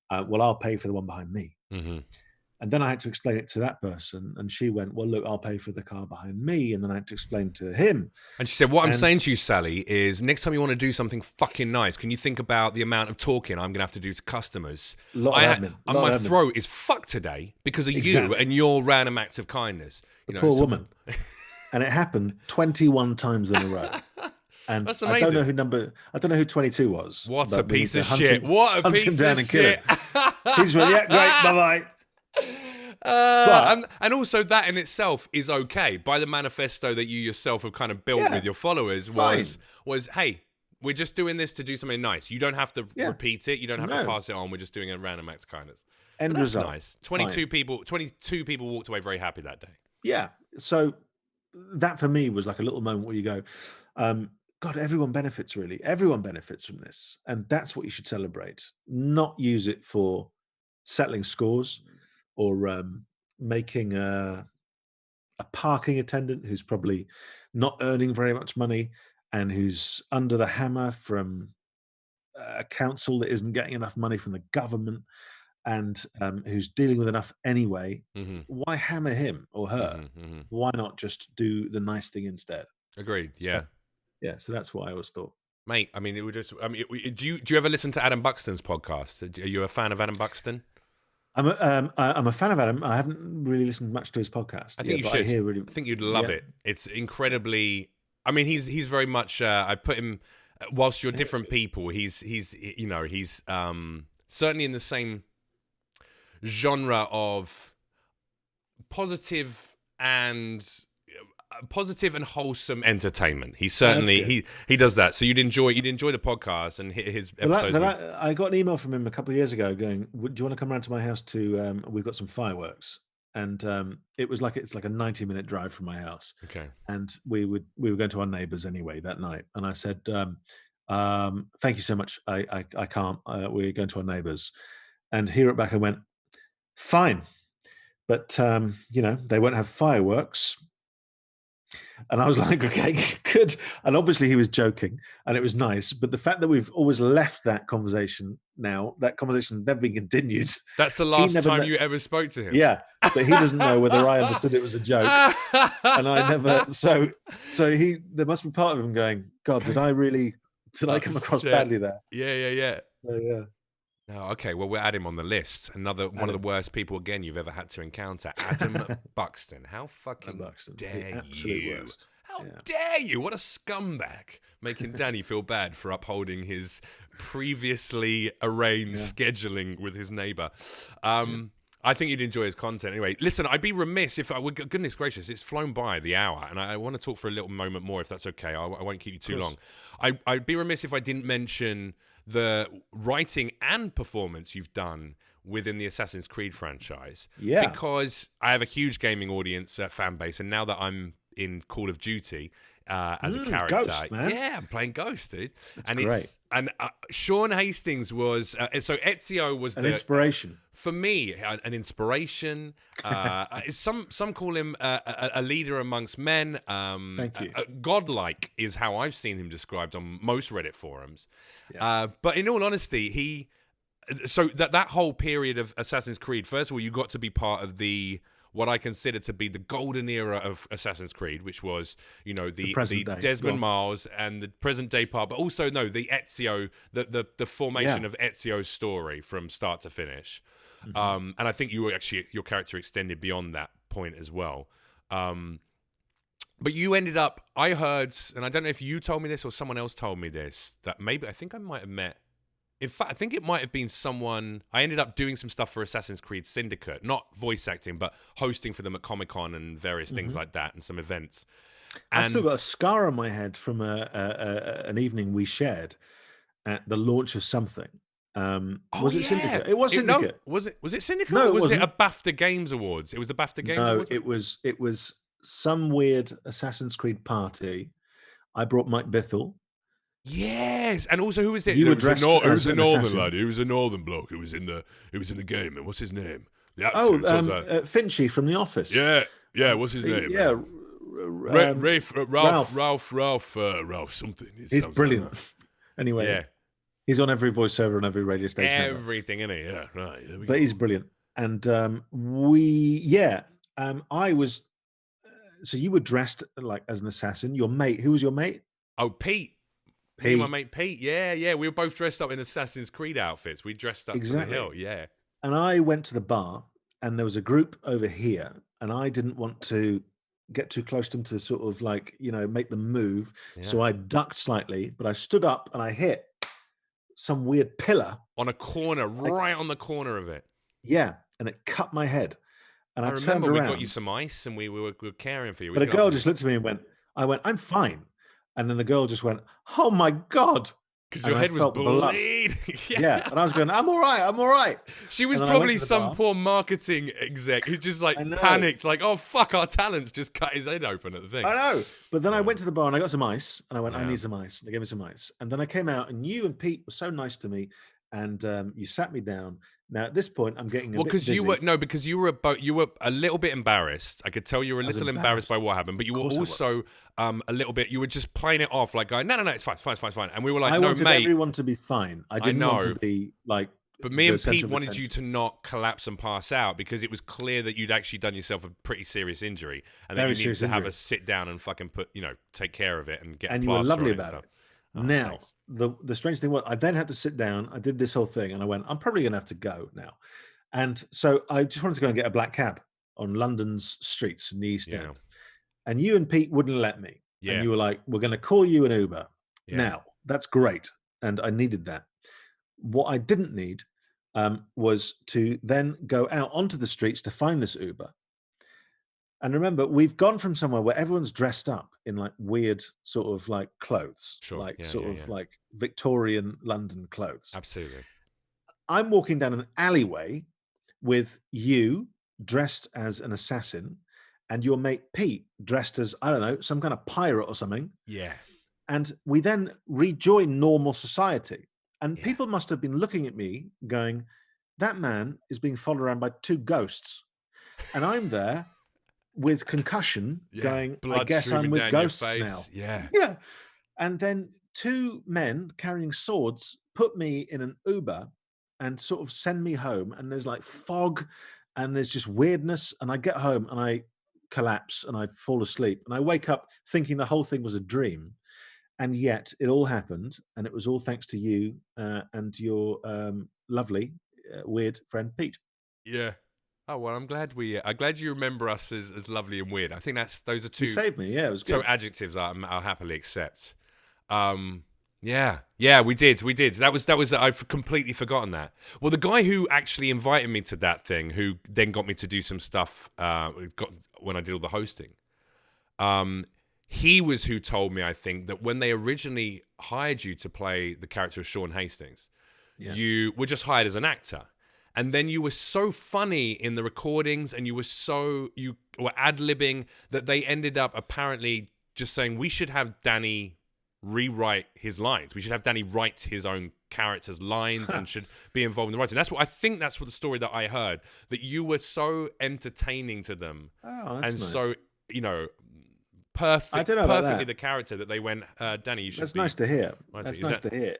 well, I'll pay for the one behind me."
Mm-hmm.
And then I had to explain it to that person, and she went, "Well, look, I'll pay for the car behind me." And then I had to explain to him.
And she said, what I'm
And
saying to you, Sally, is next time you want to do something fucking nice, can you think about the amount of talking I'm going to have to do to customers?
a lot of admin. A lot
My
of admin.
throat is fucked today because of you
Exactly.
and your random acts of kindness.
The
You know,
poor woman. And it happened 21 times in a row. And
That's
I
amazing.
don't know who 22 was.
What a
but we need
piece
to
of
hunt
shit.
him-
What a
hunt him
piece
down
of
and kill
shit.
him. He's really, yeah, great, bye-bye.
And also that in itself is okay. By the manifesto that you yourself have kind of built
Yeah,
with your followers was, hey, we're just doing this to do something nice. You don't have to repeat it. You don't have to pass it on. We're just doing a random act of kindness.
End
But that's
result.
nice. 22 people walked away very happy that day.
Yeah. So that for me was like a little moment where you go, God, everyone benefits really. Everyone benefits from this. And that's what you should celebrate, not use it for settling scores or making a parking attendant who's probably not earning very much money and who's under the hammer from a council that isn't getting enough money from the government and who's dealing with enough anyway.
Mm-hmm.
Why hammer him or her?
Mm-hmm, mm-hmm.
Why not just do the nice thing instead?
Agreed. Yeah.
So that's what I always thought.
Mate, I mean, it would just. I mean, do you ever listen to Adam Buxton's podcast? Are you a fan of Adam Buxton?
I'm a fan of Adam. I haven't really listened much to his podcast.
I think you should.
I
think you'd love it. It's incredibly. I mean, he's very much. I put him. Whilst you're different people, he's certainly in the same genre of positive and wholesome entertainment. He certainly he does that. So you'd enjoy the podcast and his episodes.
I got an email from him a couple of years ago going, "Do you want to come around to my house to? We've got some fireworks." And it's like a 90-minute drive from my house.
Okay.
And we were going to our neighbours anyway that night. And I said, "Thank you so much. I can't. We're going to our neighbours." And he wrote back and went, "Fine, but they won't have fireworks." And I was like, "Okay, good." And obviously he was joking, and it was nice. But the fact that we've always left that conversation now, that conversation never been continued.
That's the last time you ever spoke to him.
Yeah, but he doesn't know whether I understood it was a joke, and I never. So there must be part of him going, "God, did I come across badly there?"
Yeah.
So, yeah.
No, okay. Well, we'll add him on the list. One of the worst people again you've ever had to encounter. Adam Buxton. How fucking dare you?
Worst.
How dare you? What a scumbag! Making Danny feel bad for upholding his previously arranged scheduling with his neighbour. I think you'd enjoy his content anyway. Listen, I'd be remiss if I would. Goodness gracious, it's flown by the hour, and I want to talk for a little moment more, if that's okay. I won't keep you too long. I'd be remiss if I didn't mention the writing and performance you've done within the Assassin's Creed franchise.
Yeah.
Because I have a huge gaming audience, fan base, and now that I'm in Call of Duty as a character,
Ghost, man.
yeah, I'm playing Ghost, dude.
That's
and
great.
Shaun Hastings was so Ezio was
An inspiration
for me, an inspiration. Some call him a leader amongst men.
Thank you.
Godlike is how I've seen him described on most Reddit forums.
Yeah.
But in all honesty, so that whole period of Assassin's Creed, first of all, you got to be part of what I consider to be the golden era of Assassin's Creed, which was, the Desmond Miles and the present day part, but also the Ezio, the formation of Ezio's story from start to finish. Mm-hmm. And I think your character extended beyond that point as well. But you ended up, I heard, and I don't know if you told me this or someone else told me this, that maybe I think I might have met. In fact, I think it might have been someone. I ended up doing some stuff for Assassin's Creed Syndicate, not voice acting, but hosting for them at Comic-Con and various things like that, and some events.
I've still got a scar on my head from an evening we shared at the launch of something. Was it Syndicate? It was Syndicate.
Was it Syndicate?
No,
or was it a BAFTA Games Awards? It was the BAFTA Games Awards?
No, it was some weird Assassin's Creed party. I brought Mike Bithell.
Yes, and also who was it?
You
were
dressed as
it was a
an
northern
assassin.
lad. He was a northern bloke. Who was in the game. And what's his name? The actor.
Finchy from The Office.
Yeah. What's his name?
Yeah,
Ralph something.
He's brilliant. Anyway,
yeah,
he's on every voiceover on every radio station.
Everything in it. Yeah, right.
But he's brilliant. And I was. So you were dressed like as an assassin. Your mate. Who was your mate?
Oh, Pete. Me and my mate Pete, yeah. We were both dressed up in Assassin's Creed outfits. We dressed up to the hill, yeah.
And I went to the bar, and there was a group over here, and I didn't want to get too close to them to sort of make them move. Yeah. So I ducked slightly, but I stood up and I hit some weird pillar.
On a corner, right on the corner of it.
Yeah, and it cut my head. And I
remember
turned around.
We got you some ice, and we were caring for you.
But a girl just looked at me and went, I'm fine. And then the girl just went, oh my God.
Because your head was bleeding.
Yeah. And I was going, I'm all right.
She was probably some poor marketing exec who just panicked, oh fuck, our talents just cut his head open at the thing.
I know. But then I went to the bar and I got some ice, and I went, I need some ice. And they gave me some ice. And then I came out, and you and Pete were so nice to me, and you sat me down. Now at this point, I'm getting bit dizzy.
Because you were a little bit embarrassed. I could tell you were a little embarrassed by what happened, but you were also a little bit. You were just playing it off, going, no, it's fine. And we were like,
I
no,
wanted
mate,
everyone to be fine. I didn't want to be like.
But me and Pete wanted you to not collapse and pass out, because it was clear that you'd actually done yourself a pretty serious injury, and that you needed to have a sit down and fucking take care of it and get.
And
you
were lovely
about
it. Now, the strange thing was, I then had to sit down. I did this whole thing, and I went, I'm probably going to have to go now. And so I just wanted to go and get a black cab on London's streets in the East End. And you and Pete wouldn't let me. Yeah. And you were like, we're going to call you an Uber. Yeah. Now, that's great. And I needed that. What I didn't need was to then go out onto the streets to find this Uber. And remember, we've gone from somewhere where everyone's dressed up in weird sort of clothes, like Victorian London clothes.
Absolutely.
I'm walking down an alleyway with you dressed as an assassin and your mate Pete dressed as, I don't know, some kind of pirate or something.
Yeah.
And we then rejoin normal society. And people must have been looking at me going, that man is being followed around by two ghosts. And I'm there with concussion going, I guess I'm with ghosts now. Yeah. And then two men carrying swords put me in an Uber and sort of send me home. And there's fog and there's just weirdness. And I get home and I collapse and I fall asleep. And I wake up thinking the whole thing was a dream. And yet it all happened. And it was all thanks to you and your lovely, weird friend, Pete.
Yeah. Oh, well, I'm glad you remember us as lovely and weird. I think those are two.
You saved me. Yeah, it was good.
Two adjectives I'll happily accept. Yeah, we did. That was. I've completely forgotten that. Well, the guy who actually invited me to that thing, who then got me to do some stuff, when I did all the hosting. Um, he was who told me, I think, that when they originally hired you to play the character of Shaun Hastings,
Yeah.
you were just hired as an actor. And then you were so funny in the recordings and you were ad-libbing that they ended up apparently just saying, we should have Danny rewrite his lines. We should have Danny write his own character's lines and should be involved in the writing. That's what the story that I heard, that you were so entertaining to them
Oh, that's
and
nice.
so,
I don't know about
perfectly
that.
the character that they went, Danny, you should
That's
be
nice to hear.
writing.
That's
Is
nice
that
to hear.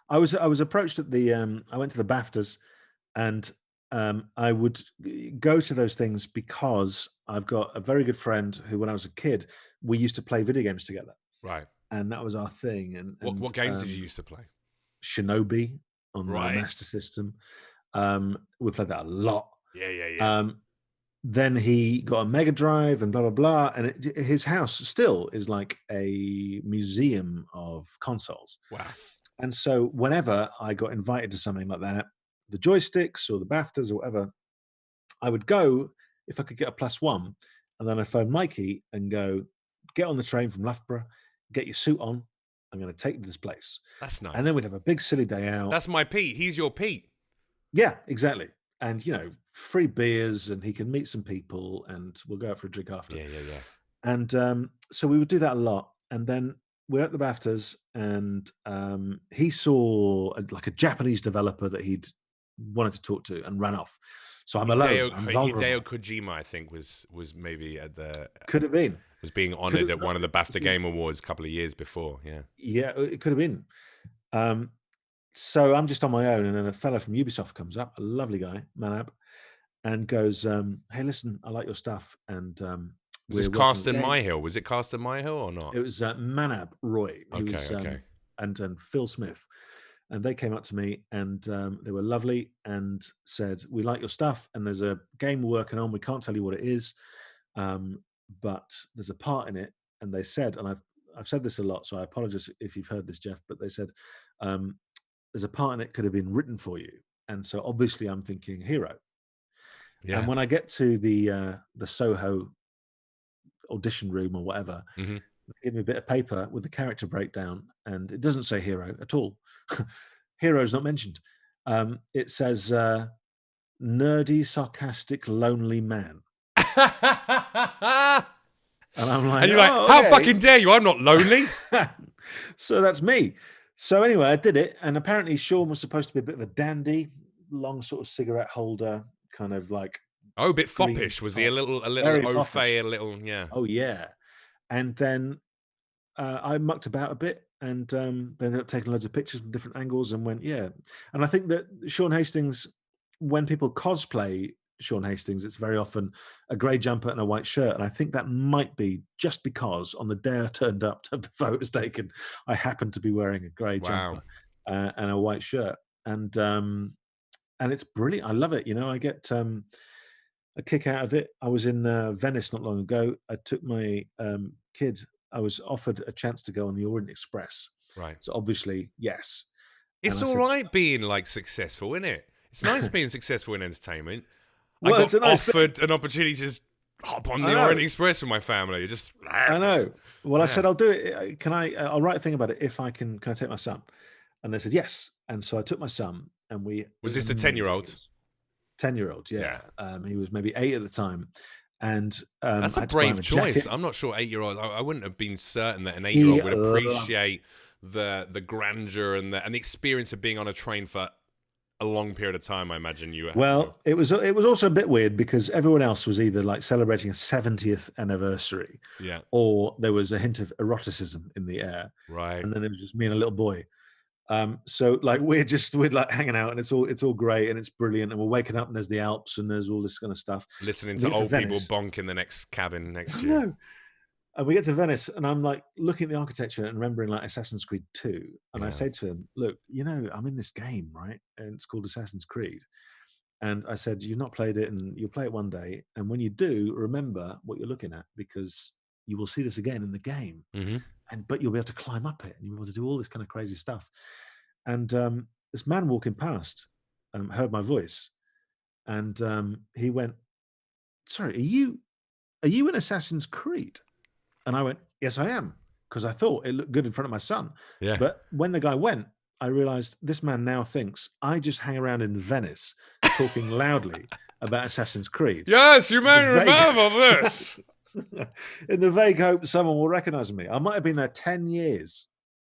I was approached at the I went to the BAFTAs, and I would go to those things because I've got a very good friend who, when I was a kid, we used to play video games together,
right?
and that was our thing. And
What games did you used to play?
Shinobi on the
Right.
Master System, we played that a lot.
Yeah.
Um, then he got a Mega Drive and blah blah blah, and his house still is like a museum of consoles.
Wow.
And so whenever I got invited to something like that, the joysticks or the BAFTAs or whatever, I would go if I could get a +1, and then I phone Mikey and go, get on the train from Loughborough, get your suit on. I'm going to take you to this place,
That's
and then
nice.
we'd have a big silly day out.
That's my Pete. He's your Pete.
Yeah, exactly. And free beers, and he can meet some people, and we'll go out for a drink after.
Yeah.
And so we would do that a lot. And then we're at the BAFTAs, and he saw like a Japanese developer that he'd wanted to talk to and ran off. So I'm alone. I'm vulnerable.
Hideo Kojima, I think, was maybe at the
Could have been.
was being honored at one of the BAFTA Game Awards a couple of years before. Yeah.
Yeah, it could have been. So I'm just on my own, and then a fellow from Ubisoft comes up, a lovely guy, Manab, and goes, "Hey, listen, I like your stuff." And
was this cast in Myhill? Was it cast in Myhill or not?
It was Manab Roy, who was,
Okay.
and Phil Smith, and they came up to me, and they were lovely, and said, "We like your stuff, and there's a game we're working on. We can't tell you what it is, but there's a part in it." And they said, and I've said this a lot, so I apologize if you've heard this, Jeff, but they said, there's a part in it could have been written for you. And so obviously I'm thinking hero.
Yeah.
And when I get to the Soho audition room or whatever,
Mhm.
they give me a bit of paper with the character breakdown, and it doesn't say hero at all. Hero is not mentioned. It says nerdy, sarcastic, lonely man. And I'm like,
and you're like, how fucking dare you? I'm not lonely.
So that's me. So anyway, I did it, and apparently Shaun was supposed to be a bit of a dandy, long sort of cigarette holder, kind of like
a bit foppish. Was he a little au fait, a little, yeah.
Oh yeah. And then I mucked about a bit, and they ended up taking loads of pictures from different angles, and went, yeah. And I think that Shaun Hastings, when people cosplay Shaun Hastings, it's very often a grey jumper and a white shirt. And I think that might be just because on the day I turned up to have the photos taken, I happened to be wearing a grey jumper and a white shirt. And it's brilliant. I love it. I get a kick out of it. I was in Venice not long ago. I took my kid. I was offered a chance to go on the Orient Express.
Right.
So obviously, yes.
It's all right being like successful, isn't it? It's nice being successful in entertainment.
Well,
I got offered an opportunity to just hop on the Orient Express with my family.
I know. Well, I said, I'll do it. I'll write a thing about it if I can I take my son? And they said, yes. And so I took my son, and
Was this a 10-year-old?
10-year-old, yeah. He was maybe 8 at the time. And
that's a brave choice. I'm not sure 8-year-old. I wouldn't have been certain that an 8-year-old would appreciate the grandeur and the experience of being on a train for a long period of time. I imagine you.
Well, it was also a bit weird because everyone else was either like celebrating a 70th anniversary, or there was a hint of eroticism in the air,
right?
And then it was just me and a little boy. So like we're like hanging out, and it's all great and it's brilliant, and we're waking up and there's the Alps and there's all this kind of stuff.
Listening to old people bonk in the next cabin next to you.
And we get to Venice, and I'm like looking at the architecture and remembering like Assassin's Creed 2. And I say to him, look, I'm in this game, right? And it's called Assassin's Creed. And I said, you've not played it, and you'll play it one day. And when you do, remember what you're looking at, because you will see this again in the game.
Mm-hmm.
but you'll be able to climb up it and you'll be able to do all this kind of crazy stuff. And this man walking past heard my voice, and he went, "Sorry, are you in Assassin's Creed?" And I went, "Yes, I am," because I thought it looked good in front of my son.
Yeah.
But when the guy went, I realized this man now thinks I just hang around in Venice talking loudly about Assassin's Creed.
Yes, you may
In the vague-
remember this.
in the vague hope someone will recognize me. I might have been there 10 years.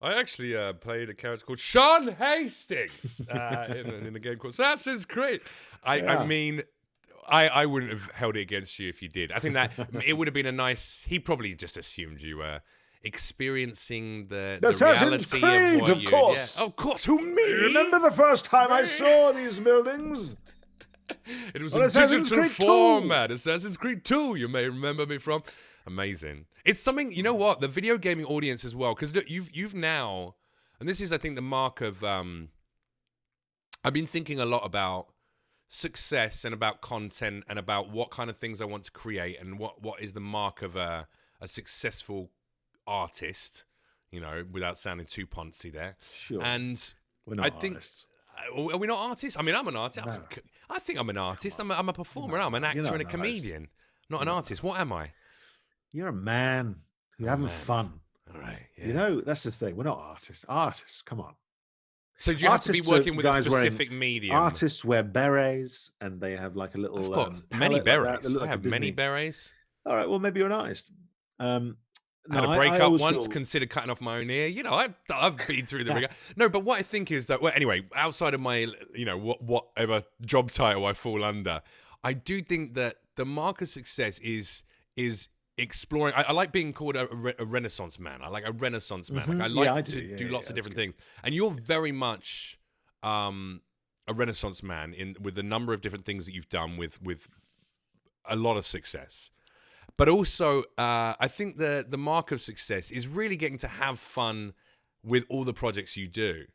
I actually played a character called Shaun Hastings in the game called Assassin's Creed. I mean, I wouldn't have held it against you if you did. I think that it would have been a nice. He probably just assumed you were experiencing the
Assassin's
reality
Creed,
of what
of
you.
course.
Yeah. Of course, who me?
Remember the first time I saw these buildings?
It was
On
a
Assassin's
digital
Creed 2.
format. Assassin's Creed 2, you may remember me from. Amazing. It's something, you know what? The video gaming audience as well, because you've now, and this is, I think, the mark of, I've been thinking a lot about success and about content and about what kind of things I want to create and what is the mark of a successful artist, you know, without sounding too poncy there.
Sure.
And
We're not
I think...
artists.
Are we not artists? I mean, I'm an artist.
No.
I think I'm an artist. I'm a performer. I'm an actor
not
and a
an
comedian. Not an
You're not
artist.
an
What am I?
You're a man. You're having
man.
fun.
All right. Yeah.
You know, that's the thing. We're not artists. Artists, come on.
So do you have to be
Artists are
working with a
guys wearing-
specific medium?
Artists wear berets and they have like a little.
Of course.
palette
Many
like that.
berets.
They look
I
like a
have many
Disney-
berets.
All right. Well, maybe you're an artist.
Had
No,
a
I
breakup
always
once,
feel-
considered cutting off my own ear. You know, I've been through the ringer. No, but what I think is that, well, anyway, outside of my, you know, whatever job title I fall under, I do think that the mark of success is exploring. I like being called a Renaissance man. I like a Renaissance man. Like I like to do lots of different things. And you're very much a Renaissance man with the number of different things that you've done with a lot of success. But also, I think the mark of success is really getting to have fun with all the projects you do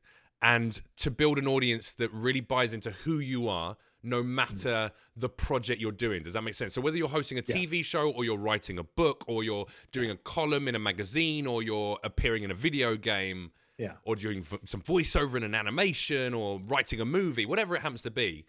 and to build an audience that really buys into who you are, no matter the project you're doing. Does that make sense? So whether you're hosting a TV show or you're writing a book or you're doing a column in a magazine or you're appearing in a video game or doing some voiceover in an animation or writing a movie, whatever it happens to be,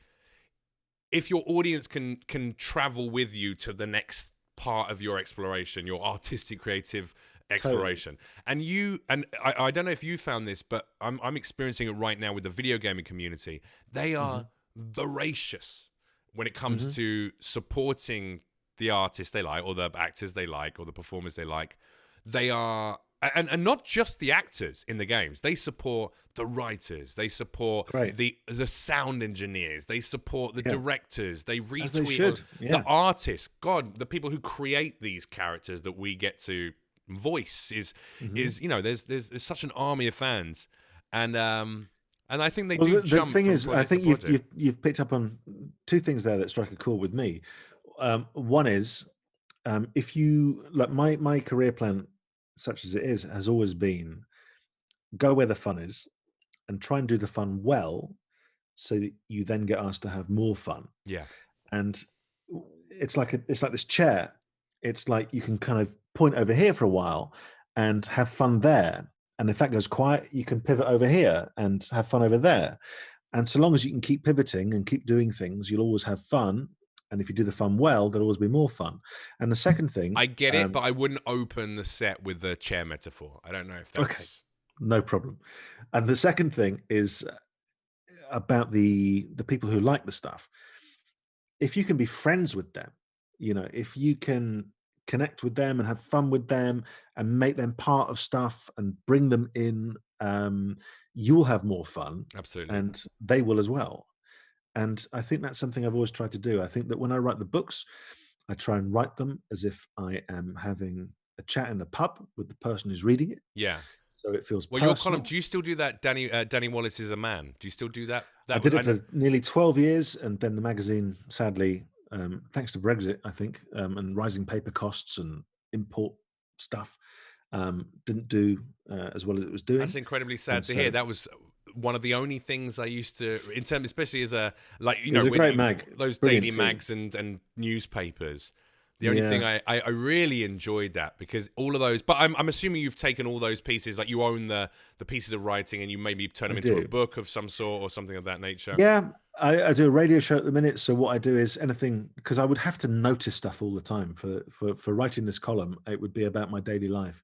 if your audience can travel with you to the next part of your exploration, your artistic creative exploration. Totally. And I don't know if you found this, but I'm experiencing it right now with the video gaming community. They are voracious when it comes to supporting the artists they like or the actors they like or the performers they like. They are, and not just the actors in the games. They support the writers. They support the sound engineers. They support the directors. They retweet the artists. God, the people who create these characters that we get to voice is you know, there's such an army of fans, and I think they do jump. The thing is, I think
you've picked up on two things there that strike a chord with me. One is if you like my career plan, such as it is, has always been go where the fun is and try and do the fun well so that you then get asked to have more fun.
Yeah.
And it's like this chair. It's like you can kind of point over here for a while and have fun there. And if that goes quiet, you can pivot over here and have fun over there. And so long as you can keep pivoting and keep doing things, you'll always have fun. And if you do the fun well, there'll always be more fun. And the second thing...
I get it, but I wouldn't open the set with the chair metaphor. I don't know if that's...
Okay, no problem. And the second thing is about the people who like the stuff. If you can be friends with them, you know, if you can connect with them and have fun with them and make them part of stuff and bring them in, you'll have more fun.
Absolutely.
And they will as well. And I think that's something I've always tried to do. I think that when I write the books, I try and write them as if I am having a chat in the pub with the person who's reading it.
Yeah.
So it feels
well,
personal.
your column, do you still do that? Danny Wallace is a man. Do you still do that?
I did it for nearly 12 years. And then the magazine, sadly, thanks to Brexit, I think, and rising paper costs and import stuff, didn't do as well as it was doing.
That's incredibly sad to hear. That was one of the only things I used to, in terms, especially as a, like, you know,
great mag.
Those
Brilliant
daily
team.
mags and newspapers, The only thing
Yeah,
I really enjoyed that because all of those, but I'm assuming you've taken all those pieces, like you own the pieces of writing and you maybe turn
I
them into a
do.
book of some sort or something of that nature.
Yeah, I do a radio show at the minute. So what I do is anything, because I would have to notice stuff all the time for writing this column. It would be about my daily life,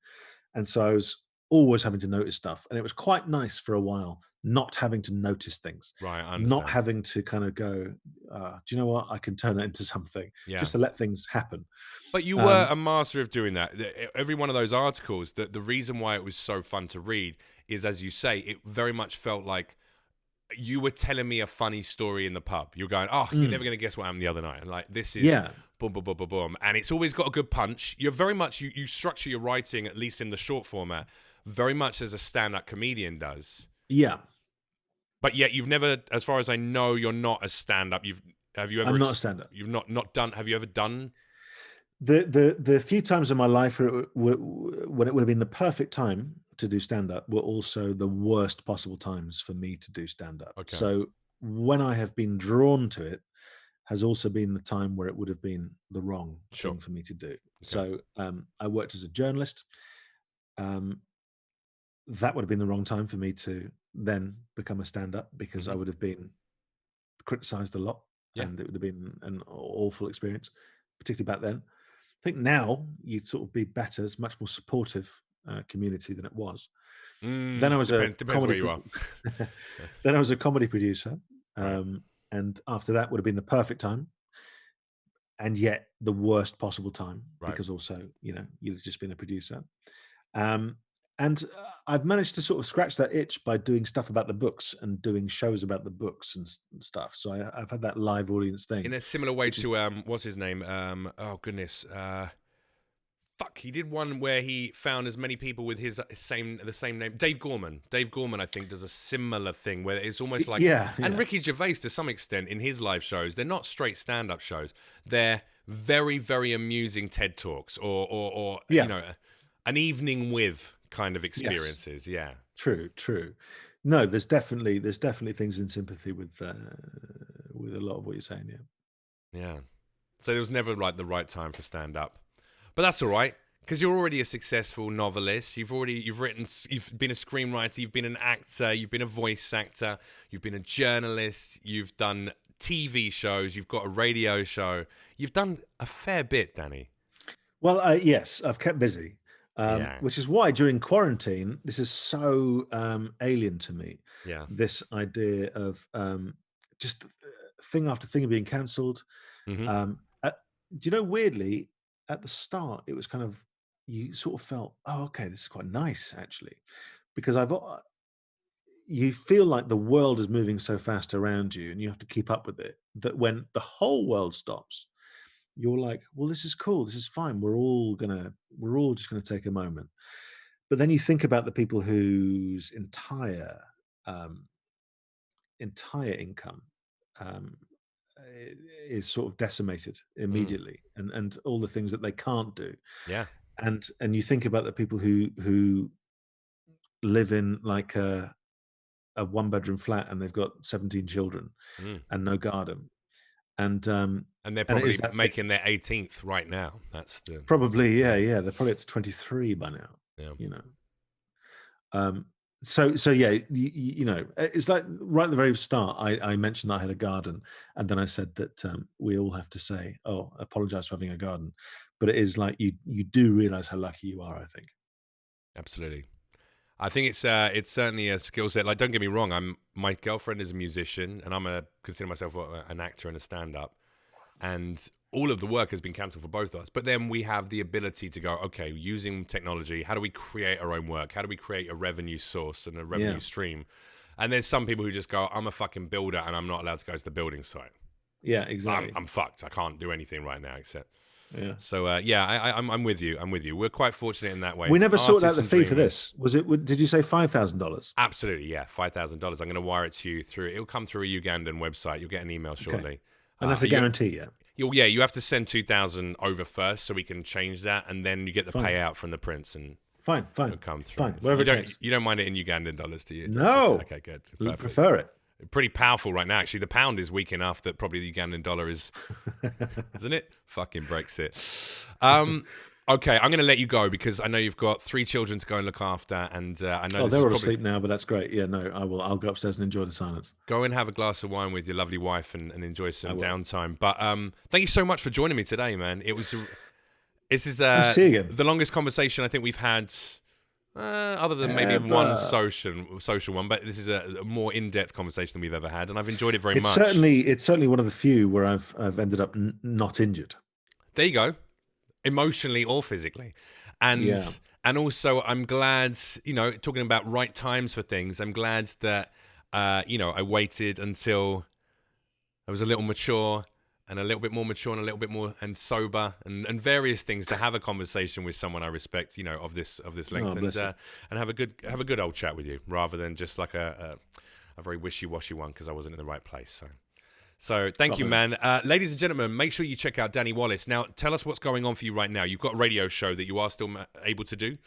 and so I was always having to notice stuff, and it was quite nice for a while not having to notice things,
Right, I
not
understand.
having to kind of go, do you know what? I can turn it into something,
Yeah.
just to let things happen.
But you were
Um,
a master of doing that. Every one of those articles, the reason why it was so fun to read is, as you say, it very much felt like you were telling me a funny story in the pub. You're going, oh, you're never
mm,
going to guess what happened the other night. And like, this is
yeah,
boom, boom, boom, boom, boom. And it's always got a good punch. You're very much, you structure your writing, at least in the short format, very much as a stand-up comedian does.
yeah.
But yet you've never, as far as I know, you're not a stand-up. Have you ever,
I'm not a stand-up.
you've not done, have you ever done?
The few times in my life when it would have been the perfect time to do stand up were also the worst possible times for me to do stand up.
Okay,
So when I have been drawn to it has also been the time where it would have been the wrong
sure.
thing for me to do.
Okay.
So I worked as a journalist. Um, that would have been the wrong time for me to then become a stand up because I
Hmm.
would have been criticized a lot
Yeah.
and it would have been an awful experience, particularly back then. I think now you'd sort of be better. It's much more supportive community than it was. Then I was a
Depends
comedy.
where you are.
Then I was a comedy producer,
Right.
and after that would have been the perfect time, and yet the worst possible time
Right.
because also you've just been a producer. Um, and I've managed to sort of scratch that itch by doing stuff about the books and doing shows about the books and stuff. So I've had that live audience
In
thing,
a similar way
which is
to what's his name? Oh goodness. Fuck, he did one where he found as many people with the same name. Dave Gorman. Dave Gorman, I think, does a similar thing where it's almost like,
yeah,
and
yeah,
Ricky Gervais to some extent in his live shows, they're not straight stand-up shows. They're very, very amusing TED talks or
yeah.
an evening with kind of
Yes.
experiences. Yeah,
True, true. No, there's definitely things in sympathy with a lot of what you're saying. Yeah.
yeah. So there was never like the right time for stand-up. But that's all right because you're already a successful novelist. You've written, you've been a screenwriter, you've been an actor, you've been a voice actor, you've been a journalist, you've done TV shows, you've got a radio show. You've done a fair bit, Danny.
Well, yes, I've kept busy,
Yeah,
which is why during quarantine this is so alien to me.
yeah.
This idea of just thing after thing being cancelled.
Hmm.
Um, uh, do you know? Weirdly, at the start, it was kind of you sort of felt, oh, okay, this is quite nice actually, because you feel like the world is moving so fast around you, and you have to keep up with it. That when the whole world stops, you're like, well, this is cool, this is fine. We're all just gonna take a moment. But then you think about the people whose um, entire income um, is sort of decimated
Mm,
immediately, and all the things that they can't do,
yeah.
and you think about the people who live in like a one bedroom flat and they've got 17 children
Mm.
and no garden, and
And they're
it is
probably
that thing.
making their 18th right now. That's the
Probably, yeah,
yeah,
yeah. They're probably up to 23 by now,
yeah.
you know. Um, so yeah, it's like right at the very start, I mentioned that I had a garden, and then I said that we all have to say, "Oh, apologize for having a garden," but it is like you do realize how lucky you are. I think.
Absolutely. I think it's certainly a skill set. Like, don't get me wrong. My girlfriend is a musician, and consider myself an actor and a stand-up. And all of the work has been cancelled for both of us. But then we have the ability to go, okay, using technology, how do we create our own work? How do we create a revenue source and a
Yeah,
revenue stream? And there's some people who just go, I'm a fucking builder, and I'm not allowed to go to the building site.
yeah,
I'm
exactly.
I'm fucked. I can't do anything right now except.
Yeah.
So yeah, I'm with you. I'm with you. We're quite fortunate in that way.
We never sorted out
Artists
the
and
fee for
dreamers.
this. Was it? Did you say $5,000?
Absolutely, yeah. $5,000. I'm going to wire it to you through. It'll come through a Ugandan website. You'll get an email
Okay,
shortly.
and that's a
You,
guarantee. Yeah,
yeah. You have to send 2,000 over first, so we can change that, and then you get the
fine,
payout from the prince, and
fine,
it'll
fine,
come through.
fine.
So
Whatever it takes.
you don't mind it in Ugandan dollars, do you? That's okay.
No,
Okay, good, perfect.
prefer it.
Pretty powerful right now, actually. The pound is weak enough that probably the Ugandan dollar is, isn't it? Fucking Brexit. Okay, I'm going to let you go because I know you've got 3 children to go and look after, and I know this
they're
is
all
probably...
asleep now, but that's great. Yeah, no, I will. I'll go upstairs and enjoy the silence.
Go and have a glass of wine with your lovely wife and enjoy some downtime. But thank you so much for joining me today, man. This is
Nice to see you again.
the longest conversation I think we've had, other than maybe one social one. But this is a more in-depth conversation than we've ever had, and I've enjoyed it very much.
It's certainly one of the few where I've ended up not injured.
There you go, emotionally or physically, and also I'm glad, talking about right times for things. I'm glad that I waited until I was a little mature. And a little bit more mature and a little bit more and sober and various things to have a conversation with someone I respect, of this length, and have a good old chat with you rather than just like a very wishy-washy one because I wasn't in the right place. So thank you, man. Ladies and gentlemen, make sure you check out Danny Wallace. Now, tell us what's going on for you right now. You've got a radio show that you are still able to do.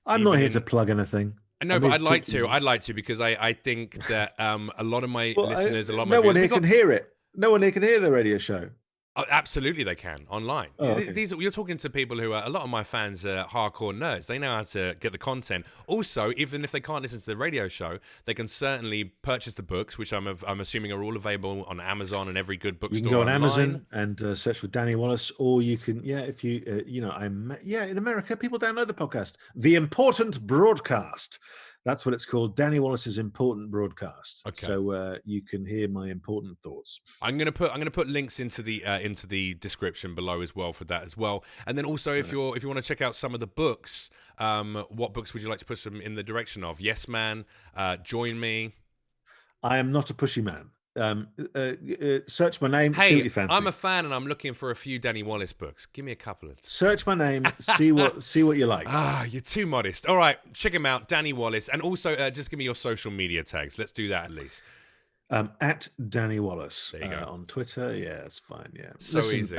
I'm not here to plug anything.
No, but I'd like to because I think that a lot of my listeners, a lot of my viewers...
No one here can hear it. No one here can hear the radio show.
Oh, absolutely, they can online.
Oh, okay.
You're talking to people who are, a lot of my fans are hardcore nerds. They know how to get the content. Also, even if they can't listen to the radio show, they can certainly purchase the books, which I'm assuming are all available on Amazon and every good bookstore.
You can go on
online.
Amazon and search for Danny Wallace, or you can, if you, in America, people download the podcast, The Important Broadcast. That's what it's called, Danny Wallace's Important Broadcast.
Okay.
So you can hear my important thoughts.
I'm gonna put links into the description below as well for that as well. And then also if you want to check out some of the books, what books would you like to push them in the direction of? Yes Man, Join Me.
I am not a pushy man. Search my name,
hey,
see what you fancy.
I'm a fan and I'm looking for a few Danny Wallace books. Give me a couple of...
Search my name, see what you like.
You're too modest. All right, check him out, Danny Wallace. And also, just give me your social media tags. Let's do that at least.
At Danny Wallace.
There you go.
On Twitter. Yeah, it's fine. Yeah.
So easy.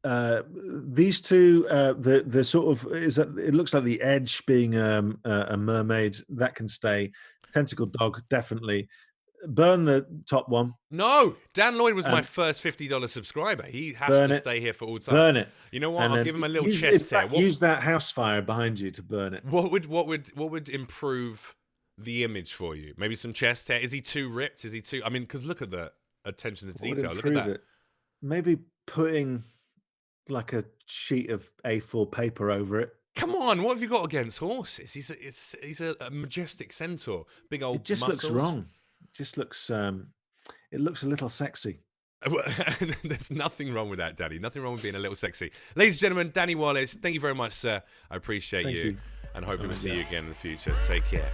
These two, the sort of... it looks like the Edge being a mermaid. That can stay. Tentacled Dog, definitely. Burn the top one.
No, Dan Lloyd was my first $50 subscriber. He has to stay here for all time.
Burn it.
You know what? I'll give him a little chest hair.
Use that house fire behind you to burn it.
What would improve the image for you? Maybe some chest hair. Is he too ripped? Is he too? I mean, because look at the attention to detail. Look at that.
It? Maybe putting like a sheet of A4 paper over it.
Come on, what have you got against horses? He's a majestic centaur. Big old.
It just
muscles.
looks wrong. Just looks it looks a little sexy.
There's nothing wrong with that, Danny. Nothing wrong with being a little sexy. Ladies and gentlemen, Danny Wallace, thank you very much, sir. I appreciate you. And hopefully we'll see you again in the future. Take care.